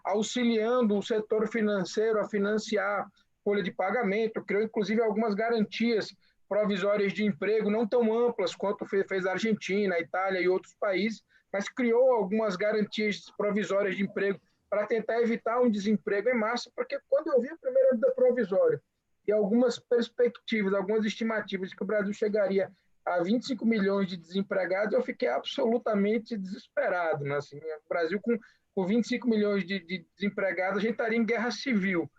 auxiliando o setor financeiro a financiar folha de pagamento, criou inclusive algumas garantias provisórias de emprego, não tão amplas quanto fez a Argentina, a Itália e outros países, mas criou algumas garantias provisórias de emprego para tentar evitar um desemprego em massa, porque quando eu vi a primeira medida provisória e algumas perspectivas, algumas estimativas de que o Brasil chegaria a 25 milhões de desempregados, eu fiquei absolutamente desesperado. Né? Assim, o Brasil, com 25 milhões de desempregados, a gente estaria em guerra civil.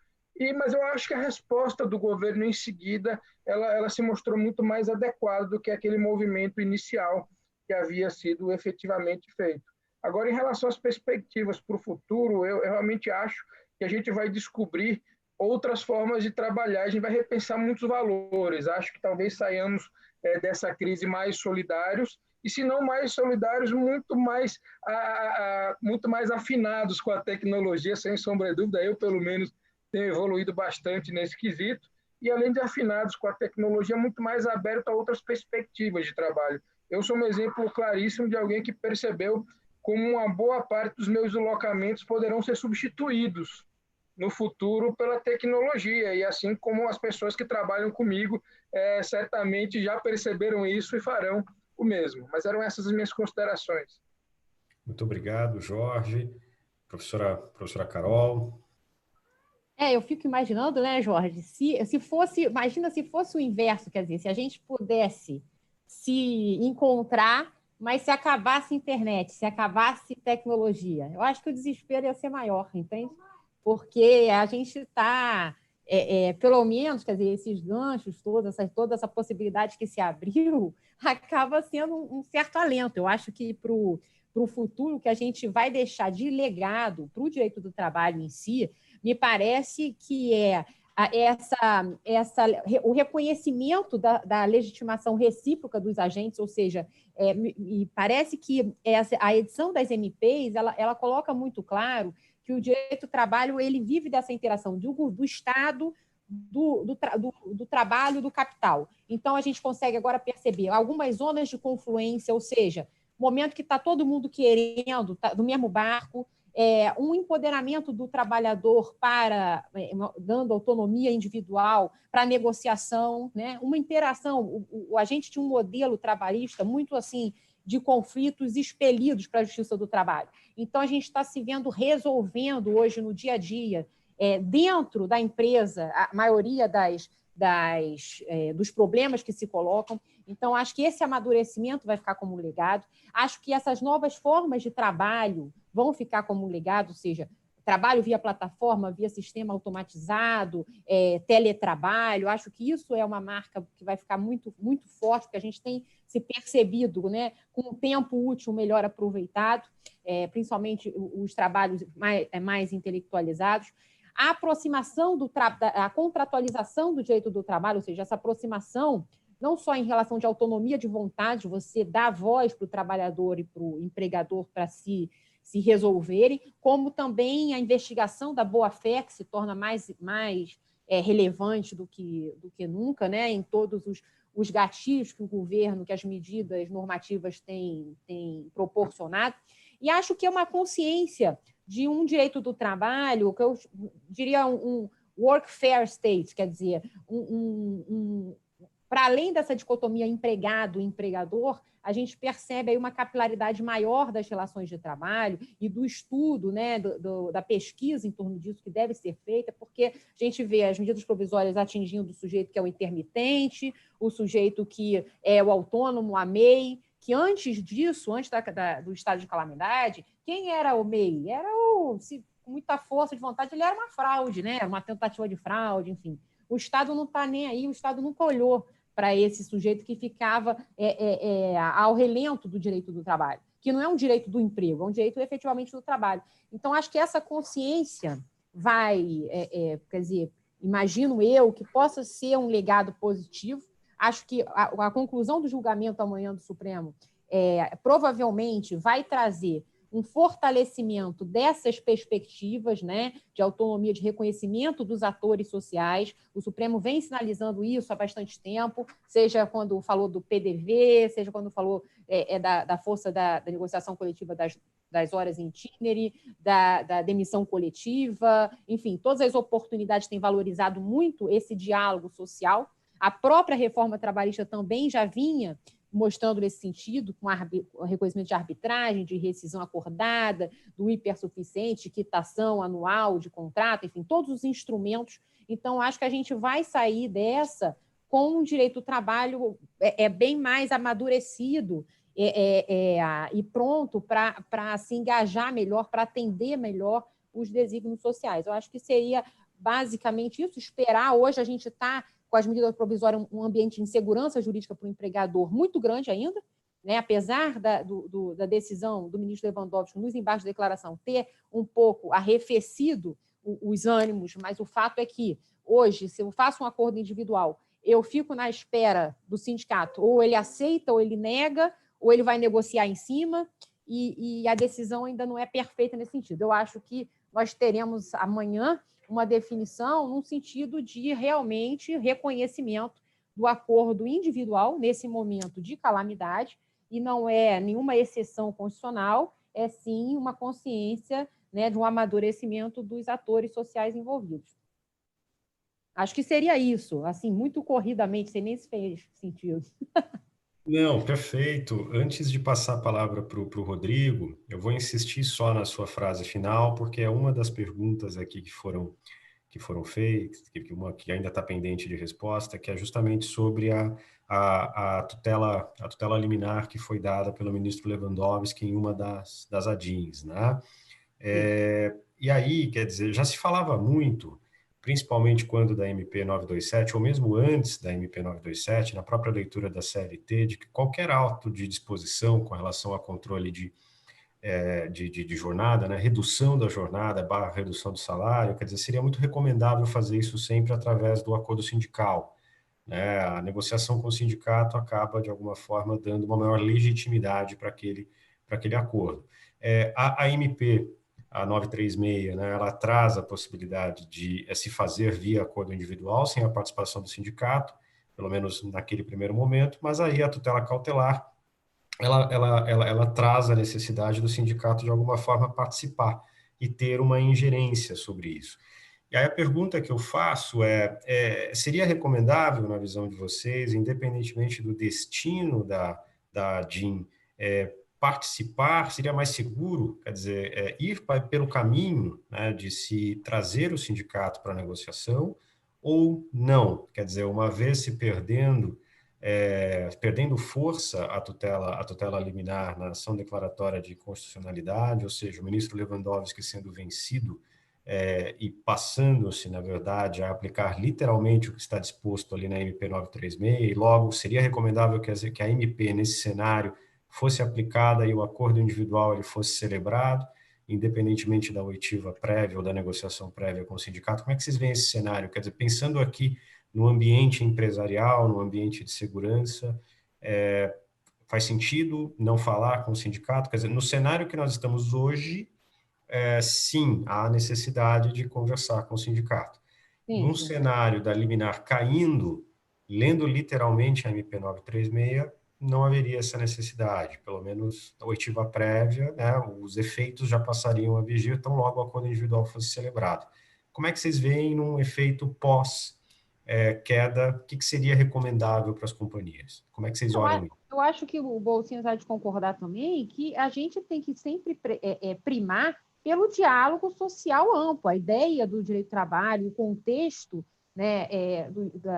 Mas eu acho que a resposta do governo em seguida, ela se mostrou muito mais adequada do que aquele movimento inicial que havia sido efetivamente feito. Agora, em relação às perspectivas para o futuro, eu realmente acho que a gente vai descobrir outras formas de trabalhar, a gente vai repensar muitos valores. Acho que talvez saiamos dessa crise mais solidários, e se não mais solidários, muito mais afinados com a tecnologia, sem sombra de dúvida. Eu, pelo menos, tenho evoluído bastante nesse quesito, e além de afinados com a tecnologia, muito mais aberto a outras perspectivas de trabalho. Eu sou um exemplo claríssimo de alguém que percebeu como uma boa parte dos meus deslocamentos poderão ser substituídos no futuro pela tecnologia, e assim como as pessoas que trabalham comigo certamente já perceberam isso e farão o mesmo. Mas eram essas as minhas considerações. Muito obrigado, Jorge. Professora Carol. Eu fico imaginando, né, Jorge, imagina se fosse o inverso, quer dizer, se a gente pudesse se encontrar, mas se acabasse a internet, se acabasse tecnologia, eu acho que o desespero ia ser maior, entende? Porque a gente está, pelo menos, quer dizer, esses ganchos, toda essa possibilidade que se abriu, acaba sendo um certo alento. Eu acho que para o futuro, que a gente vai deixar de legado para o direito do trabalho em si, me parece que o reconhecimento da legitimação recíproca dos agentes, ou seja, me parece que a edição das MPs ela coloca muito claro que o direito do trabalho ele vive dessa interação do Estado, do trabalho, do capital. Então, a gente consegue agora perceber algumas zonas de confluência, ou seja, momento que está todo mundo querendo, tá, do mesmo barco, um empoderamento do trabalhador dando autonomia individual para a negociação, né? Uma interação. A gente tinha um modelo trabalhista muito assim de conflitos expelidos para a justiça do trabalho. Então, a gente está se vendo resolvendo hoje no dia a dia, dentro da empresa, a maioria dos problemas que se colocam. Então, acho que esse amadurecimento vai ficar como legado. Acho que essas novas formas de trabalho vão ficar como legado, ou seja, trabalho via plataforma, via sistema automatizado, teletrabalho. Acho que isso é uma marca que vai ficar muito, muito forte, porque a gente tem se percebido, né, com um tempo útil melhor aproveitado, principalmente os trabalhos mais intelectualizados. A aproximação a contratualização do direito do trabalho, ou seja, essa aproximação não só em relação de autonomia de vontade, você dá voz para o trabalhador e para o empregador para se resolverem, como também a investigação da boa-fé, que se torna mais relevante do que nunca, né, em todos os gatilhos que o governo, que as medidas normativas têm proporcionado. E acho que é uma consciência de um direito do trabalho, que eu diria um work-fair state, quer dizer, para além dessa dicotomia empregado-empregador, a gente percebe aí uma capilaridade maior das relações de trabalho e do estudo, né, da pesquisa em torno disso que deve ser feita, porque a gente vê as medidas provisórias atingindo o sujeito que é o intermitente, o sujeito que é o autônomo, a MEI, que antes disso, antes do estado de calamidade, quem era o MEI? Era com muita força de vontade, ele era uma fraude, né? Uma tentativa de fraude, enfim. O Estado não está nem aí, o Estado nunca olhou para esse sujeito que ficava ao relento do direito do trabalho, que não é um direito do emprego, é um direito efetivamente do trabalho. Então, acho que essa consciência vai, quer dizer, imagino eu, que possa ser um legado positivo. Acho que a conclusão do julgamento amanhã do Supremo provavelmente vai trazer um fortalecimento dessas perspectivas, né, de autonomia, de reconhecimento dos atores sociais. O Supremo vem sinalizando isso há bastante tempo, seja quando falou do PDV, seja quando falou da força da negociação coletiva das horas em itinere, da demissão coletiva, enfim, todas as oportunidades têm valorizado muito esse diálogo social. A própria reforma trabalhista também já vinha mostrando nesse sentido, com o reconhecimento de arbitragem, de rescisão acordada, do hipersuficiente, quitação anual de contrato, enfim, todos os instrumentos. Então, acho que a gente vai sair dessa com um direito do trabalho bem mais amadurecido e pronto para se engajar melhor, para atender melhor os desígnios sociais. Eu acho que seria basicamente isso, esperar. Hoje a gente está com as medidas provisórias, um ambiente de insegurança jurídica para o empregador muito grande ainda, né? Apesar da decisão do ministro Lewandowski nos embaixos de declaração ter um pouco arrefecido os ânimos, mas o fato é que hoje, se eu faço um acordo individual, eu fico na espera do sindicato, ou ele aceita, ou ele nega, ou ele vai negociar em cima, e a decisão ainda não é perfeita nesse sentido. Eu acho que nós teremos amanhã uma definição num sentido de realmente reconhecimento do acordo individual nesse momento de calamidade, e não é nenhuma exceção constitucional, é sim uma consciência, né, de um amadurecimento dos atores sociais envolvidos. Acho que seria isso, assim, muito corridamente, sem nem se fez sentido. Não, perfeito. Antes de passar a palavra para o Rodrigo, eu vou insistir só na sua frase final, porque é uma das perguntas aqui que foram feitas, que ainda está pendente de resposta, que é justamente sobre a tutela liminar que foi dada pelo ministro Lewandowski em uma das ADIs, né? E aí, quer dizer, já se falava muito, principalmente quando da MP 927, ou mesmo antes da MP 927, na própria leitura da CLT, de que qualquer auto de disposição com relação a controle de jornada, né, redução da jornada / redução do salário, quer dizer, seria muito recomendável fazer isso sempre através do acordo sindical, né? A negociação com o sindicato acaba, de alguma forma, dando uma maior legitimidade para aquele acordo. A MP, a 936, né, ela traz a possibilidade de se fazer via acordo individual, sem a participação do sindicato, pelo menos naquele primeiro momento, mas aí a tutela cautelar ela traz a necessidade do sindicato, de alguma forma, participar e ter uma ingerência sobre isso. E aí a pergunta que eu faço seria recomendável, na visão de vocês, independentemente do destino da ADIM, participar? Seria mais seguro, quer dizer, ir pelo caminho, né, de se trazer o sindicato para a negociação, ou não? Quer dizer, uma vez se perdendo força a tutela liminar na ação declaratória de constitucionalidade, ou seja, o ministro Lewandowski sendo vencido e passando-se, na verdade, a aplicar literalmente o que está disposto ali na MP 936, e logo seria recomendável que a MP, nesse cenário, fosse aplicada e o acordo individual ele fosse celebrado, independentemente da oitiva prévia ou da negociação prévia com o sindicato. Como é que vocês veem esse cenário? Quer dizer, pensando aqui no ambiente empresarial, no ambiente de segurança, faz sentido não falar com o sindicato? Quer dizer, no cenário que nós estamos hoje, sim, há necessidade de conversar com o sindicato. Num cenário da liminar caindo, lendo literalmente a MP 936, não haveria essa necessidade, pelo menos a oitiva prévia, né, os efeitos já passariam a vigir, tão logo o acordo individual fosse celebrado. Como é que vocês veem num efeito pós-queda, o que seria recomendável para as companhias? Como é que vocês olham isso? Eu acho que o Bolsinhas há de concordar também que a gente tem que sempre primar pelo diálogo social amplo. A ideia do direito do trabalho, o contexto, né,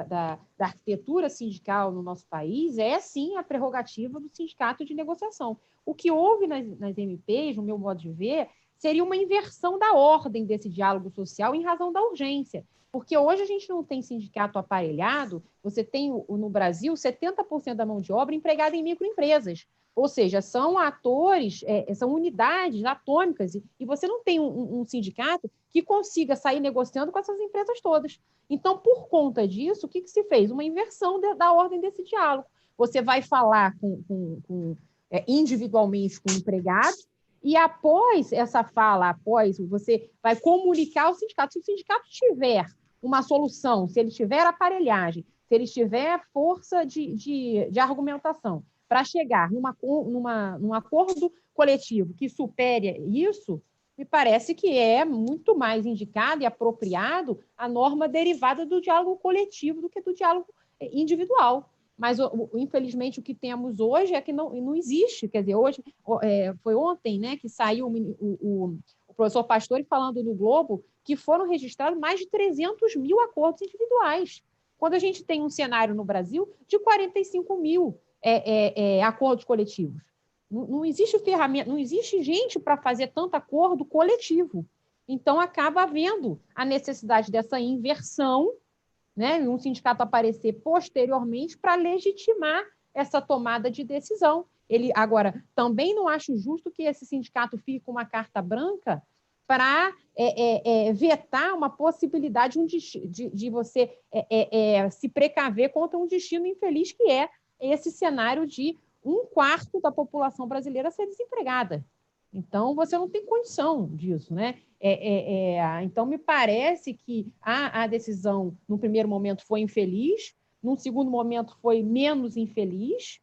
da arquitetura sindical no nosso país é, sim, a prerrogativa do sindicato de negociação. O que houve nas MPs, no meu modo de ver, seria uma inversão da ordem desse diálogo social em razão da urgência. Porque hoje a gente não tem sindicato aparelhado, você tem no Brasil 70% da mão de obra empregada em microempresas. Ou seja, são atores, são unidades atômicas, e você não tem um sindicato que consiga sair negociando com essas empresas todas. Então, por conta disso, o que se fez? Uma inversão da ordem desse diálogo. Você vai falar individualmente com o empregado, E após essa fala, após você vai comunicar ao sindicato, se o sindicato tiver uma solução, se ele tiver aparelhagem, se ele tiver força de argumentação para chegar num acordo coletivo que supere isso, me parece que é muito mais indicado e apropriado a norma derivada do diálogo coletivo do que do diálogo individual. Mas, infelizmente, o que temos hoje é que não existe. Quer dizer, hoje, foi ontem, né, que saiu o professor Pastore falando no Globo que foram registrados mais de 300 mil acordos individuais, quando a gente tem um cenário no Brasil de 45 mil acordos coletivos. Não existe ferramenta, não existe gente para fazer tanto acordo coletivo. Então, acaba havendo a necessidade dessa inversão, né, um sindicato aparecer posteriormente para legitimar essa tomada de decisão. Agora, também não acho justo que esse sindicato fique com uma carta branca para vetar uma possibilidade de você se precaver contra um destino infeliz, que é esse cenário de 1/4 da população brasileira ser desempregada. Então, você não tem condição disso, né? Então, me parece que a decisão, no primeiro momento, foi infeliz, num segundo momento, foi menos infeliz,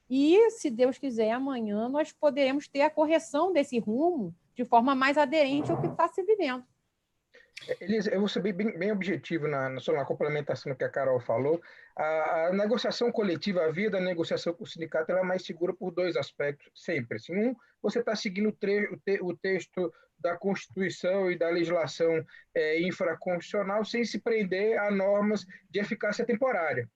e, se Deus quiser, amanhã nós poderemos ter a correção desse rumo de forma mais aderente ao que está se vivendo. Elisa, eu vou ser bem objetivo na complementação do que a Carol falou. A negociação coletiva, a via da negociação com o sindicato, ela é mais segura por dois aspectos, sempre. Assim, você está seguindo o texto da Constituição e da legislação infraconstitucional sem se prender a normas de eficácia temporária.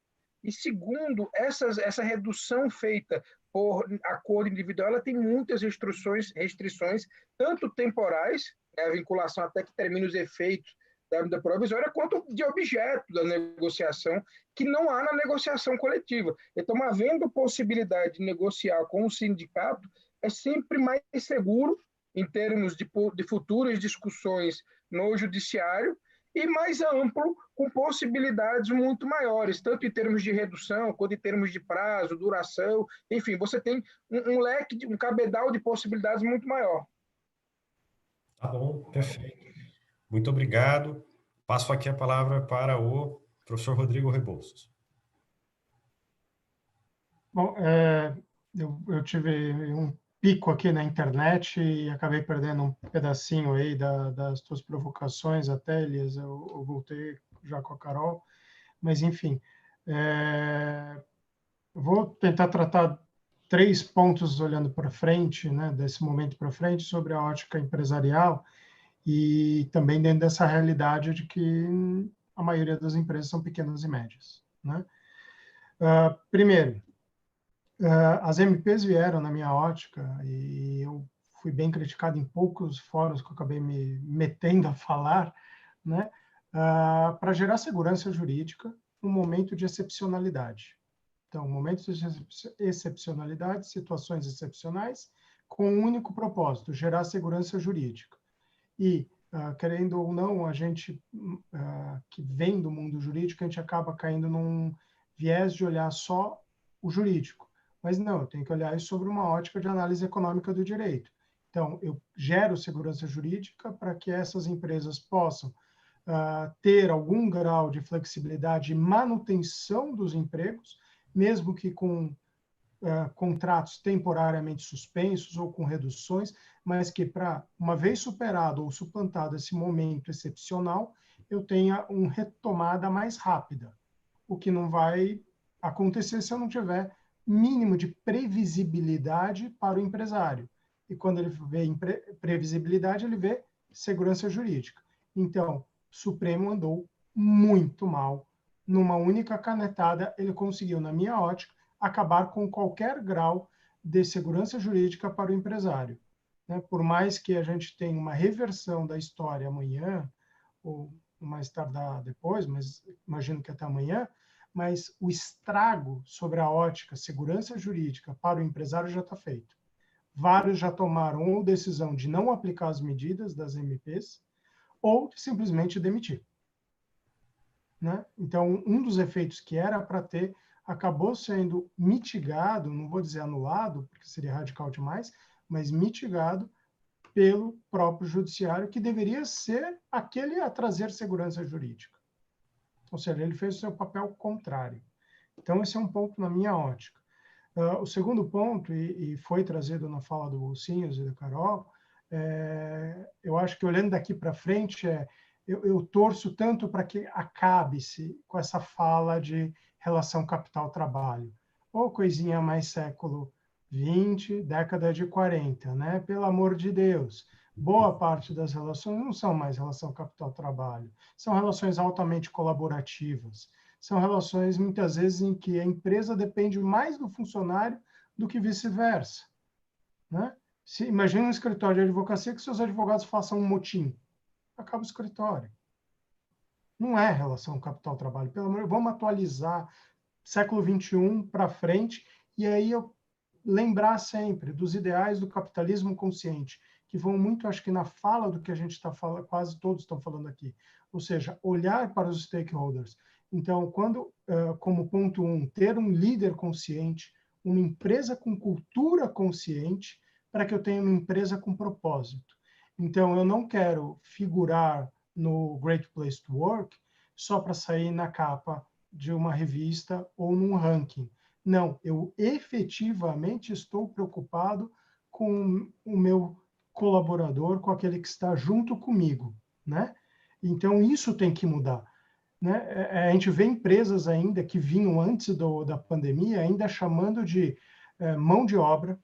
E segundo, essa redução feita por acordo individual, ela tem muitas restrições tanto temporais, a vinculação até que termine os efeitos da medida provisória, quanto de objeto da negociação, que não há na negociação coletiva. Então, havendo possibilidade de negociar com o sindicato, é sempre mais seguro em termos de futuras discussões no judiciário e mais amplo, com possibilidades muito maiores, tanto em termos de redução, quanto em termos de prazo, duração, enfim, você tem um leque, um cabedal de possibilidades muito maior. Tá bom, perfeito. Muito obrigado. Passo aqui a palavra para o professor Rodrigo Rebouças. Bom, eu tive um pico aqui na internet e acabei perdendo um pedacinho aí das tuas provocações até, Elias, eu voltei já com a Carol, mas enfim, vou tentar tratar 3 pontos olhando para frente, né, desse momento para frente, sobre a ótica empresarial e também dentro dessa realidade de que a maioria das empresas são pequenas e médias, né? Primeiro, as MPs vieram na minha ótica e eu fui bem criticado em poucos fóruns que eu acabei me metendo a falar, né, para gerar segurança jurídica num momento de excepcionalidade. Então, momentos de excepcionalidade, situações excepcionais, com um único propósito, gerar segurança jurídica. E, querendo ou não, a gente que vem do mundo jurídico, a gente acaba caindo num viés de olhar só o jurídico. Mas não, eu tenho que olhar isso sobre uma ótica de análise econômica do direito. Então, eu gero segurança jurídica para que essas empresas possam ter algum grau de flexibilidade e manutenção dos empregos, mesmo que com contratos temporariamente suspensos ou com reduções, mas que, para uma vez superado ou suplantado esse momento excepcional, eu tenha uma retomada mais rápida, o que não vai acontecer se eu não tiver mínimo de previsibilidade para o empresário. E quando ele vê previsibilidade, ele vê segurança jurídica. Então, o Supremo andou muito mal. Numa única canetada, ele conseguiu, na minha ótica, acabar com qualquer grau de segurança jurídica para o empresário, né? Por mais que a gente tenha uma reversão da história amanhã, ou mais tardar depois, mas imagino que até amanhã, mas o estrago sobre a ótica segurança jurídica para o empresário já está feito. Vários já tomaram ou decisão de não aplicar as medidas das MPs, ou de simplesmente demitir, né? Então, um dos efeitos que era para ter acabou sendo mitigado, não vou dizer anulado, porque seria radical demais, mas mitigado pelo próprio judiciário, que deveria ser aquele a trazer segurança jurídica. Ou seja, ele fez o seu papel contrário. Então, esse é um ponto na minha ótica. O segundo ponto, e foi trazido na fala do Bolsinhos e da Carol, eu acho que olhando daqui para frente, eu torço tanto para que acabe-se com essa fala de relação capital-trabalho, ou coisinha mais século XX, década de 40, né? Pelo amor de Deus. Boa parte das relações não são mais relação capital-trabalho, são relações altamente colaborativas, são relações muitas vezes em que a empresa depende mais do funcionário do que vice-versa, né? Imagina um escritório de advocacia que seus advogados façam um motim, acaba o escritório. Não é relação capital-trabalho. Pelo amor, vamos atualizar século XXI para frente, e aí eu lembrar sempre dos ideais do capitalismo consciente, que vão muito, acho que, na fala do que a gente está falando, quase todos estão falando aqui. Ou seja, olhar para os stakeholders. Então, quando, como ponto 1, ter um líder consciente, uma empresa com cultura consciente, para que eu tenha uma empresa com propósito. Então, eu não quero figurar no Great Place to Work só para sair na capa de uma revista ou num ranking. Não, eu efetivamente estou preocupado com o meu colaborador, com aquele que está junto comigo, né? Então, isso tem que mudar, né? A gente vê empresas ainda que vinham antes da pandemia ainda chamando de mão de obra,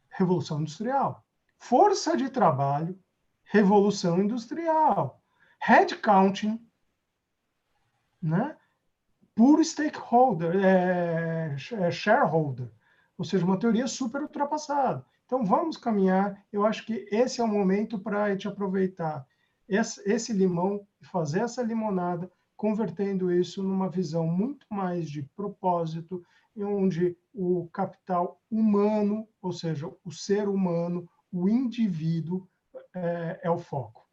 revolução industrial. Força de trabalho, revolução industrial. Headcounting, né? Puro stakeholder, shareholder, ou seja, uma teoria super ultrapassada. Então, vamos caminhar. Eu acho que esse é o momento para a gente aproveitar esse limão e fazer essa limonada, convertendo isso numa visão muito mais de propósito, onde o capital humano, ou seja, o ser humano, o indivíduo, é o foco.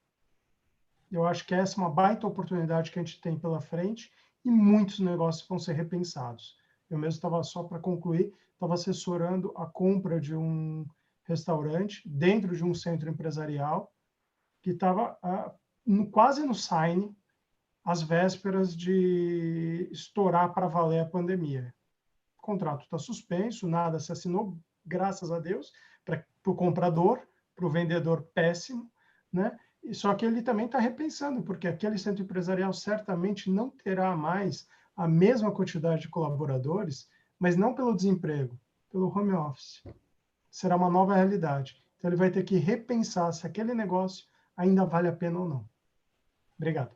Eu acho que essa é uma baita oportunidade que a gente tem pela frente, e muitos negócios vão ser repensados. Eu mesmo estava, só para concluir, estava assessorando a compra de um restaurante dentro de um centro empresarial que estava quase no sign, às vésperas de estourar para valer a pandemia. O contrato está suspenso, nada se assinou, graças a Deus, para o comprador, para o vendedor péssimo, né? Só que ele também está repensando, porque aquele centro empresarial certamente não terá mais a mesma quantidade de colaboradores, mas não pelo desemprego, pelo home office. Será uma nova realidade. Então, ele vai ter que repensar se aquele negócio ainda vale a pena ou não. Obrigado.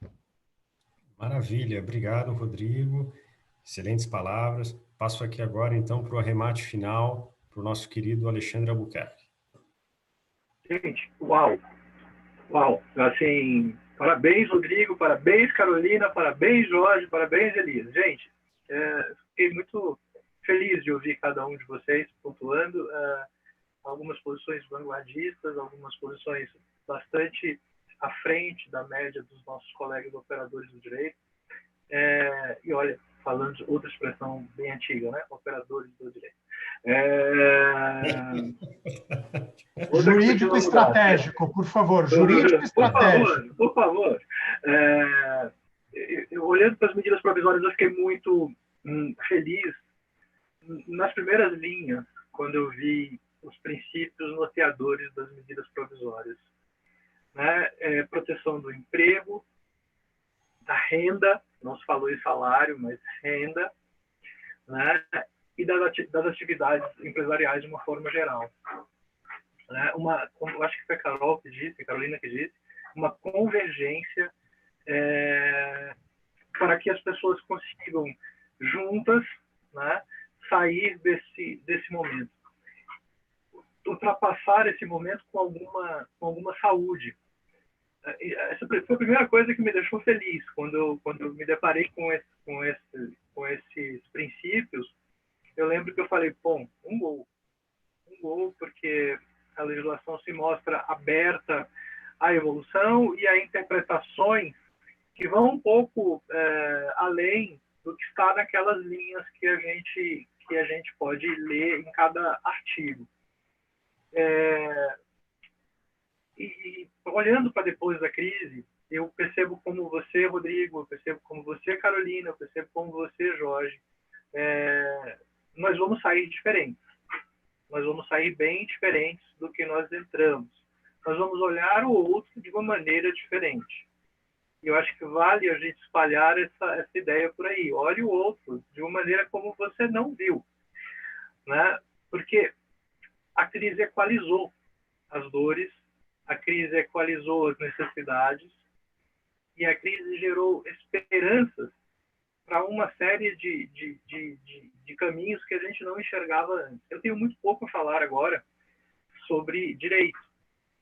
Maravilha. Obrigado, Rodrigo. Excelentes palavras. Passo aqui agora, então, para o arremate final, para o nosso querido Alexandre Albuquerque. Gente, uau! Uau! Assim, parabéns, Rodrigo, parabéns, Carolina, parabéns, Jorge, parabéns, Elias. Gente, fiquei muito feliz de ouvir cada um de vocês pontuando algumas posições vanguardistas, algumas posições bastante à frente da média dos nossos colegas operadores do direito. E olha, falando de outra expressão bem antiga, né? Operadores do direito. Jurídico estratégico, por favor. Jurídico estratégico. Por favor. Olhando para as medidas provisórias, eu fiquei muito feliz nas primeiras linhas, quando eu vi os princípios norteadores das medidas provisórias. Né? Proteção do emprego, da renda, não se falou em salário, mas renda, né? E das atividades empresariais de uma forma geral. Né? Eu acho que foi a Carolina que disse, uma convergência para que as pessoas consigam, juntas, né, sair desse momento. Ultrapassar esse momento com alguma saúde. Essa foi a primeira coisa que me deixou feliz quando eu me deparei com esses princípios. Eu lembro que eu falei, bom, um gol, porque a legislação se mostra aberta à evolução e a interpretações que vão um pouco além do que está naquelas linhas que a gente pode ler em cada artigo. E olhando para depois da crise, eu percebo como você, Rodrigo, eu percebo como você, Carolina, eu percebo como você, Jorge, nós vamos sair diferentes. Nós vamos sair bem diferentes do que nós entramos. Nós vamos olhar o outro de uma maneira diferente. E eu acho que vale a gente espalhar essa ideia por aí. Olhe o outro de uma maneira como você não viu, né? Porque a crise equalizou as dores, a crise equalizou as necessidades e a crise gerou esperanças para uma série de caminhos que a gente não enxergava antes. Eu tenho muito pouco a falar agora sobre direito,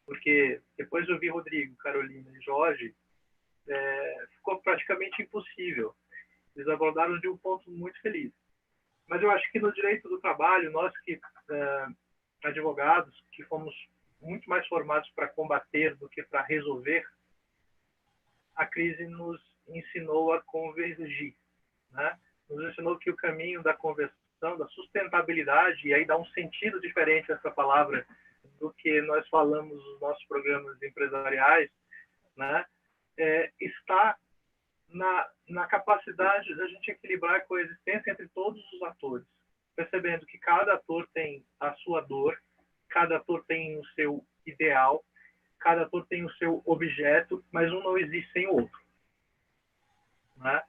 porque depois de ouvir Rodrigo, Carolina e Jorge, ficou praticamente impossível. Eles abordaram de um ponto muito feliz. Mas eu acho que no direito do trabalho, nós que, advogados, que fomos muito mais formados para combater do que para resolver, a crise nos ensinou a convergir, né? Nos ensinou que o caminho da conversão, da sustentabilidade, e aí dá um sentido diferente essa palavra do que nós falamos nos nossos programas empresariais, né? Está na capacidade da gente equilibrar a coexistência entre todos os atores, percebendo que cada ator tem a sua dor, cada ator tem o seu ideal, cada ator tem o seu objeto, mas um não existe sem o outro, né?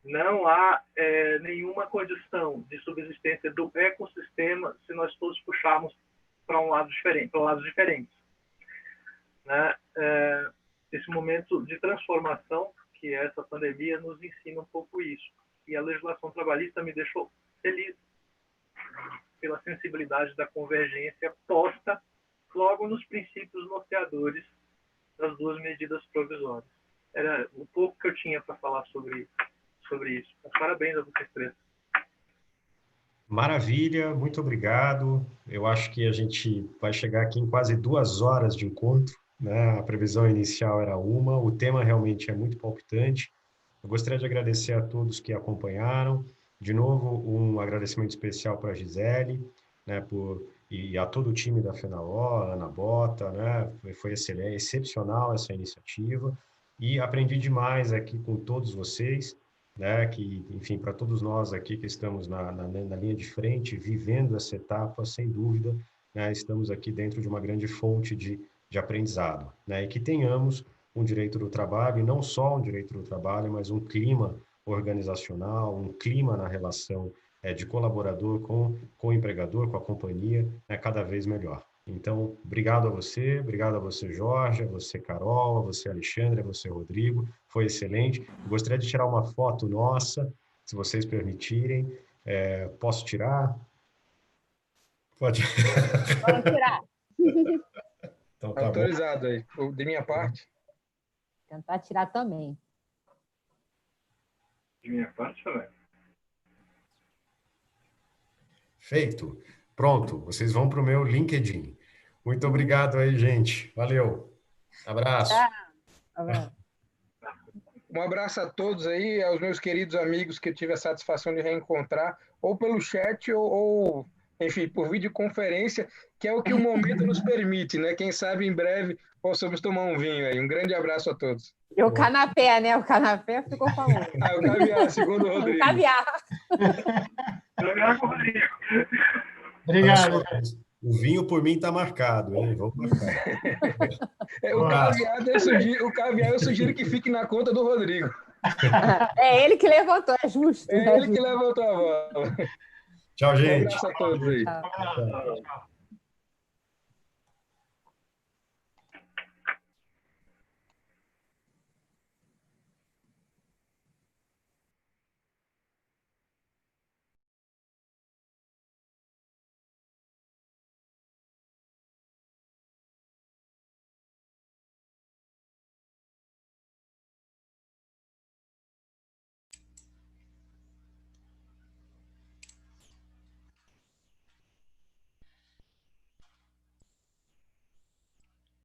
Não há nenhuma condição de subsistência do ecossistema se nós todos puxarmos para lados diferentes, né? Esse momento de transformação que essa pandemia nos ensina um pouco isso. E a legislação trabalhista me deixou feliz pela sensibilidade da convergência posta logo nos princípios norteadores das duas medidas provisórias. Era o pouco que eu tinha para falar sobre isso. Mas parabéns a vocês três. Maravilha, muito obrigado. Eu acho que a gente vai chegar aqui em quase 2 horas de encontro, né? A previsão inicial era 1, o tema realmente é muito palpitante. Eu gostaria de agradecer a todos que acompanharam. De novo, um agradecimento especial para a Gisele, né, e a todo o time da FENALO, a Ana Bota, né? Foi excelente, excepcional essa iniciativa. E aprendi demais aqui com todos vocês, né, que, enfim, para todos nós aqui que estamos na linha de frente, vivendo essa etapa, sem dúvida, né, estamos aqui dentro de uma grande fonte de aprendizado, né, e que tenhamos um direito do trabalho, e não só um direito do trabalho, mas um clima organizacional, um clima na relação de colaborador com o empregador, com a companhia, né, cada vez melhor. Então, obrigado a você Jorge, a você Carol, a você Alexandre, a você Rodrigo, foi excelente. Eu gostaria de tirar uma foto nossa, se vocês permitirem. Posso tirar? Pode. Vamos tirar. Então, tá autorizado aí, de minha parte. Tentar tirar também. De minha parte também. Feito. Pronto, vocês vão para o meu LinkedIn. Muito obrigado aí, gente. Valeu. Abraço. Um abraço a todos aí, aos meus queridos amigos que eu tive a satisfação de reencontrar, ou pelo chat, ou enfim, por videoconferência, que é o que o momento nos permite, né? Quem sabe em breve possamos tomar um vinho aí. Um grande abraço a todos. E o canapé, né? O canapé ficou famoso. O caviar, segundo o Rodrigo. O caviar. Caviar com o Rodrigo. Obrigado. O vinho, por mim, está marcado, hein? Vamos marcar. O caviar eu sugiro que fique na conta do Rodrigo. É ele que levantou, é justo. É ele que levantou a bola. Tchau, gente. Um abraço a todos aí. Tchau. Tchau.